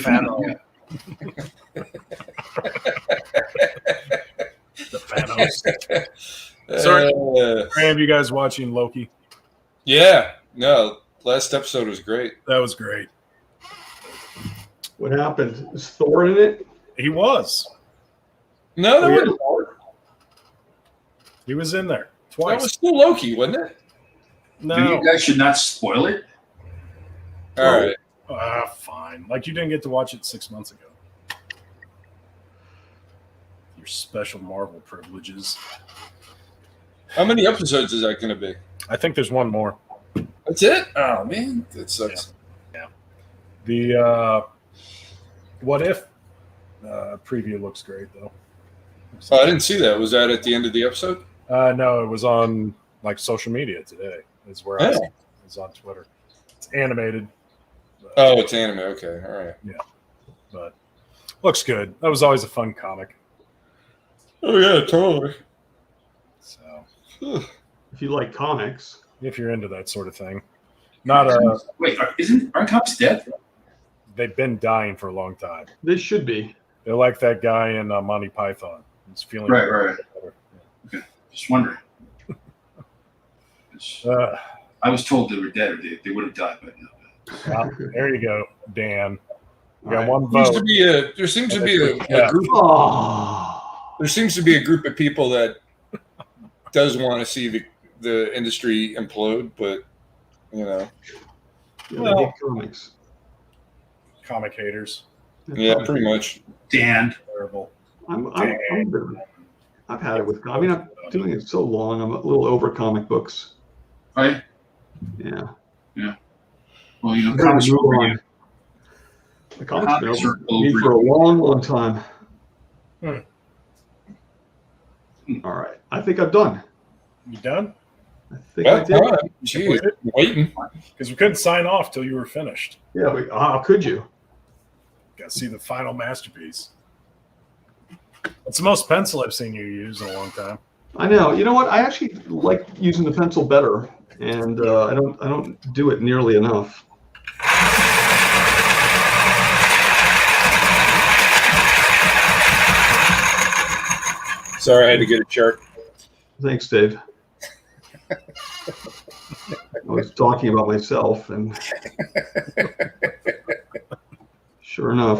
[SPEAKER 3] Fanos. Sorry, Graham, you guys watching Loki?
[SPEAKER 4] Yeah. No. Last episode was great.
[SPEAKER 3] That was great.
[SPEAKER 1] What happened? Is Thor in it?
[SPEAKER 3] He was.
[SPEAKER 4] No, that
[SPEAKER 1] Oh, yeah.
[SPEAKER 4] wasn't hard.
[SPEAKER 3] He was in there
[SPEAKER 4] That
[SPEAKER 3] twice.
[SPEAKER 4] was still Loki, wasn't it?
[SPEAKER 3] No.
[SPEAKER 2] You guys should not spoil it.
[SPEAKER 4] All right.
[SPEAKER 3] Fine. Like you didn't get to watch it 6 months ago. Your special Marvel privileges.
[SPEAKER 4] How many episodes is that going to be?
[SPEAKER 3] I think there's one more.
[SPEAKER 4] That's it? Oh, man. That sucks.
[SPEAKER 3] Yeah. The What If preview looks great, though.
[SPEAKER 4] Oh, I didn't see that. Was that at the end of the episode?
[SPEAKER 3] No, it was on like social media today. Is where I was. It was on Twitter. It's animated.
[SPEAKER 4] Oh, it's anime. Okay. All right.
[SPEAKER 3] But looks good. That was always a fun comic.
[SPEAKER 4] Oh, yeah, totally.
[SPEAKER 3] So
[SPEAKER 1] If you like comics.
[SPEAKER 3] if you're into that sort of thing. Not
[SPEAKER 2] Wait, aren't cops dead?
[SPEAKER 3] they've been dying for a long time.
[SPEAKER 1] This should be.
[SPEAKER 3] They're like that guy in Monty Python. He's feeling
[SPEAKER 2] Right.
[SPEAKER 3] better.
[SPEAKER 2] Okay, just wondering. I was told they were dead, or they would have died by now.
[SPEAKER 3] Well, there you go, Dan. You got
[SPEAKER 1] All right.
[SPEAKER 3] one vote.
[SPEAKER 4] There seems to be a group.
[SPEAKER 1] Oh.
[SPEAKER 4] There seems to be a group of people that does want to see the industry implode, but you know,
[SPEAKER 1] Yeah,
[SPEAKER 3] Well-
[SPEAKER 1] they hate comics.
[SPEAKER 3] Comic haters.
[SPEAKER 4] yeah, pretty much.
[SPEAKER 2] Dan.
[SPEAKER 3] Terrible.
[SPEAKER 1] I've had it with. I mean, I'm doing it so long. I'm a little over comic books.
[SPEAKER 2] Right?
[SPEAKER 1] Yeah.
[SPEAKER 2] Well, you know,
[SPEAKER 1] Gotta
[SPEAKER 2] comics
[SPEAKER 1] move
[SPEAKER 2] are over
[SPEAKER 1] on.
[SPEAKER 2] you.
[SPEAKER 1] The comics have
[SPEAKER 2] Comics
[SPEAKER 1] been
[SPEAKER 2] are
[SPEAKER 1] over me
[SPEAKER 2] over
[SPEAKER 1] for a long, long time.
[SPEAKER 3] Hmm.
[SPEAKER 1] All right. I think I'm done.
[SPEAKER 3] You done?
[SPEAKER 1] I think I did.
[SPEAKER 4] Jeez, waiting.
[SPEAKER 3] Because we couldn't sign off till you were finished.
[SPEAKER 1] Yeah. But how could you?
[SPEAKER 3] Got to see the final masterpiece. It's the most pencil I've seen you use in a long time.
[SPEAKER 1] I know. You know what? I actually like using the pencil better, and I don't do it nearly enough.
[SPEAKER 4] Sorry, I had to get a chart.
[SPEAKER 1] Thanks, Dave. I was talking about myself, and sure enough.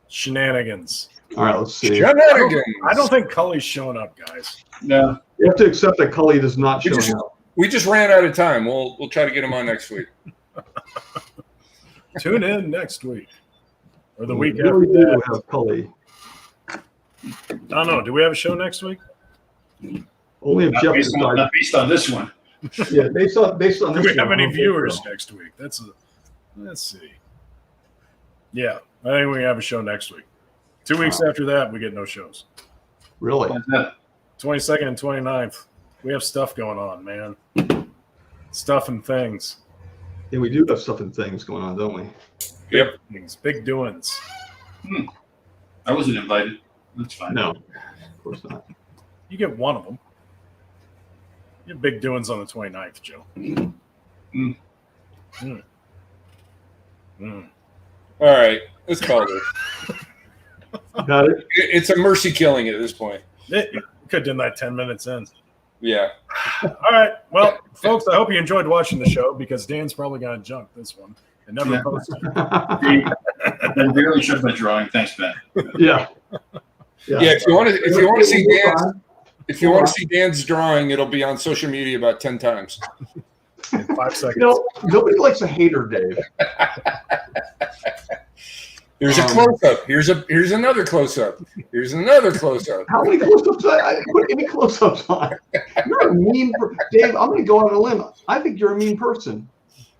[SPEAKER 3] Shenanigans.
[SPEAKER 1] All right, let's see.
[SPEAKER 4] Shenanigans.
[SPEAKER 3] I don't think Cully's showing up, guys.
[SPEAKER 2] No.
[SPEAKER 1] You have to accept that Cully does not show up.
[SPEAKER 4] We just ran out of time. We'll try to get him on next week.
[SPEAKER 3] Tune in next week. Or the week
[SPEAKER 1] We
[SPEAKER 3] after
[SPEAKER 1] really do
[SPEAKER 3] that.
[SPEAKER 1] have Cully.
[SPEAKER 3] I don't know. Do we have a show next week?
[SPEAKER 1] Only if
[SPEAKER 2] Not
[SPEAKER 1] Jeff
[SPEAKER 2] based, on,
[SPEAKER 1] decides.
[SPEAKER 2] not based on this one.
[SPEAKER 1] Yeah, based on
[SPEAKER 3] Do
[SPEAKER 1] this.
[SPEAKER 3] we have
[SPEAKER 1] one, I
[SPEAKER 3] any
[SPEAKER 1] don't think
[SPEAKER 3] viewers
[SPEAKER 1] so.
[SPEAKER 3] next week? Let's see. Yeah, I think we have a show next week. 2 weeks after that, we get no shows.
[SPEAKER 1] Really?
[SPEAKER 2] How's that?
[SPEAKER 3] 22nd and 29th. We have stuff going on, man. Stuff and things.
[SPEAKER 1] Yeah, we do have stuff and things going on, don't we?
[SPEAKER 4] Yep.
[SPEAKER 3] Things. Big doings.
[SPEAKER 2] I wasn't invited. That's fine.
[SPEAKER 1] No, of course not.
[SPEAKER 3] You get one of them. You have big doings on the 29th, Joe.
[SPEAKER 4] All right, let's call it.
[SPEAKER 1] Got it?
[SPEAKER 4] It's a mercy killing at this point.
[SPEAKER 3] You could have done that 10 minutes in.
[SPEAKER 4] Yeah.
[SPEAKER 3] All right. Well, folks, I hope you enjoyed watching the show because Dan's probably going to junk this one and never
[SPEAKER 2] Yeah.
[SPEAKER 3] post it.
[SPEAKER 2] Ben barely showed my drawing. Thanks, Ben.
[SPEAKER 1] Yeah.
[SPEAKER 4] Yeah. If you want to see Dan's, if you want to see Dan's drawing, it'll be on social media about 10 times.
[SPEAKER 3] In 5 seconds.
[SPEAKER 1] You know, nobody likes a hater, Dave.
[SPEAKER 4] Here's a close up. Here's another close up. Here's another close up.
[SPEAKER 1] How many close-ups? I didn't put any close-ups on. You're a mean Dave, I'm going to go on a limb. I think you're a mean person.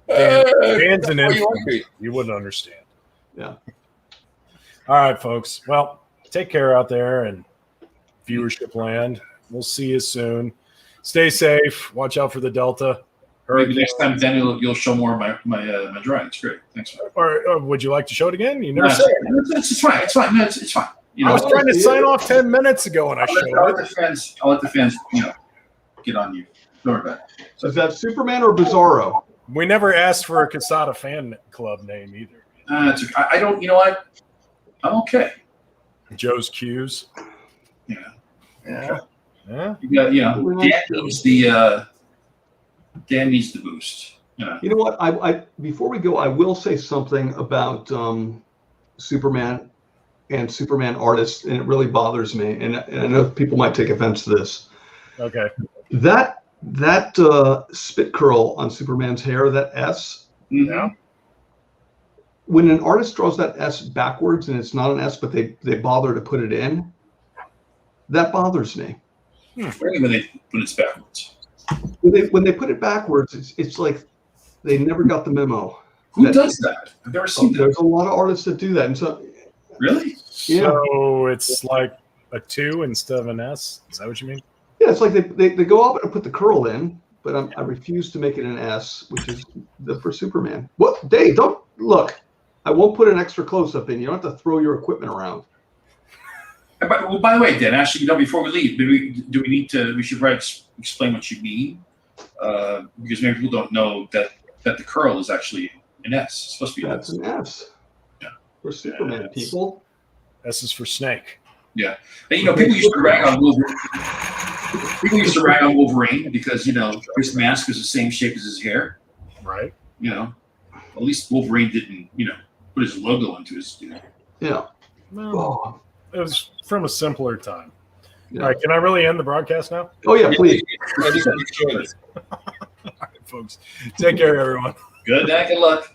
[SPEAKER 3] Dan's an
[SPEAKER 4] that's why you
[SPEAKER 3] infant.
[SPEAKER 4] like me.
[SPEAKER 3] You wouldn't understand.
[SPEAKER 1] Yeah.
[SPEAKER 3] All right, folks. Well, take care out there and viewership land. We'll see you soon. Stay safe. Watch out for the Delta.
[SPEAKER 2] Maybe next time, then you'll show more of my drawing. It's great. Thanks.
[SPEAKER 3] Or would you like to show it again? You never
[SPEAKER 2] No,
[SPEAKER 3] said it.
[SPEAKER 2] it's fine. It's fine. No, it's fine. You
[SPEAKER 3] I
[SPEAKER 2] know,
[SPEAKER 3] was trying to sign off 10 minutes ago and I
[SPEAKER 2] I'll
[SPEAKER 3] showed
[SPEAKER 2] let
[SPEAKER 3] it.
[SPEAKER 2] the fans. I'll let the fans. Get on you. Don't worry about it.
[SPEAKER 1] So is that Superman or Bizarro?
[SPEAKER 3] We never asked for a Quesada fan club name either.
[SPEAKER 2] I don't. You know what? I'm okay.
[SPEAKER 3] Joe's Q's.
[SPEAKER 2] Yeah.
[SPEAKER 3] Yeah.
[SPEAKER 2] You got. Dan needs the boost. Yeah.
[SPEAKER 1] You know what? I before we go, I will say something about Superman and Superman artists, and it really bothers me. And I know people might take offense to this.
[SPEAKER 3] Okay.
[SPEAKER 1] That spit curl on Superman's hair, that S.
[SPEAKER 3] Yeah.
[SPEAKER 1] When an artist draws that S backwards, and it's not an S, but they bother to put it in, that bothers me.
[SPEAKER 2] When it's backwards.
[SPEAKER 1] When they put it backwards, it's like they never got the memo.
[SPEAKER 2] Who does that? I've never seen that.
[SPEAKER 1] There's a lot of artists that do that, and so
[SPEAKER 2] Really?
[SPEAKER 1] yeah,
[SPEAKER 3] So it's like a 2 instead of an S? Is that what you mean?
[SPEAKER 1] yeah, it's like they go up and put the curl in, but I refuse to make it an S, which is for Superman. What, Dave? Don't look. I won't put an extra close up in. You don't have to throw your equipment around.
[SPEAKER 2] Well, by the way, Dan, actually, before we leave, we should probably explain what you mean, because maybe people don't know that the curl is actually an S. It's supposed to be an
[SPEAKER 1] That's
[SPEAKER 2] S.
[SPEAKER 1] an S.
[SPEAKER 2] Yeah.
[SPEAKER 1] For Superman,
[SPEAKER 3] Yes.
[SPEAKER 1] people.
[SPEAKER 3] S is for snake.
[SPEAKER 2] Yeah, and people used to rag on Wolverine. People used to rag on Wolverine because his mask was the same shape as his hair.
[SPEAKER 3] Right.
[SPEAKER 2] At least Wolverine didn't put his logo into his.
[SPEAKER 1] Yeah.
[SPEAKER 3] Well,
[SPEAKER 1] Oh,
[SPEAKER 3] it was from a simpler time.
[SPEAKER 1] yeah.
[SPEAKER 3] All right. Can I really end the broadcast now?
[SPEAKER 1] Oh yeah, please.
[SPEAKER 4] I think we should.
[SPEAKER 3] All right, folks. Take care, everyone.
[SPEAKER 2] Good night, good luck.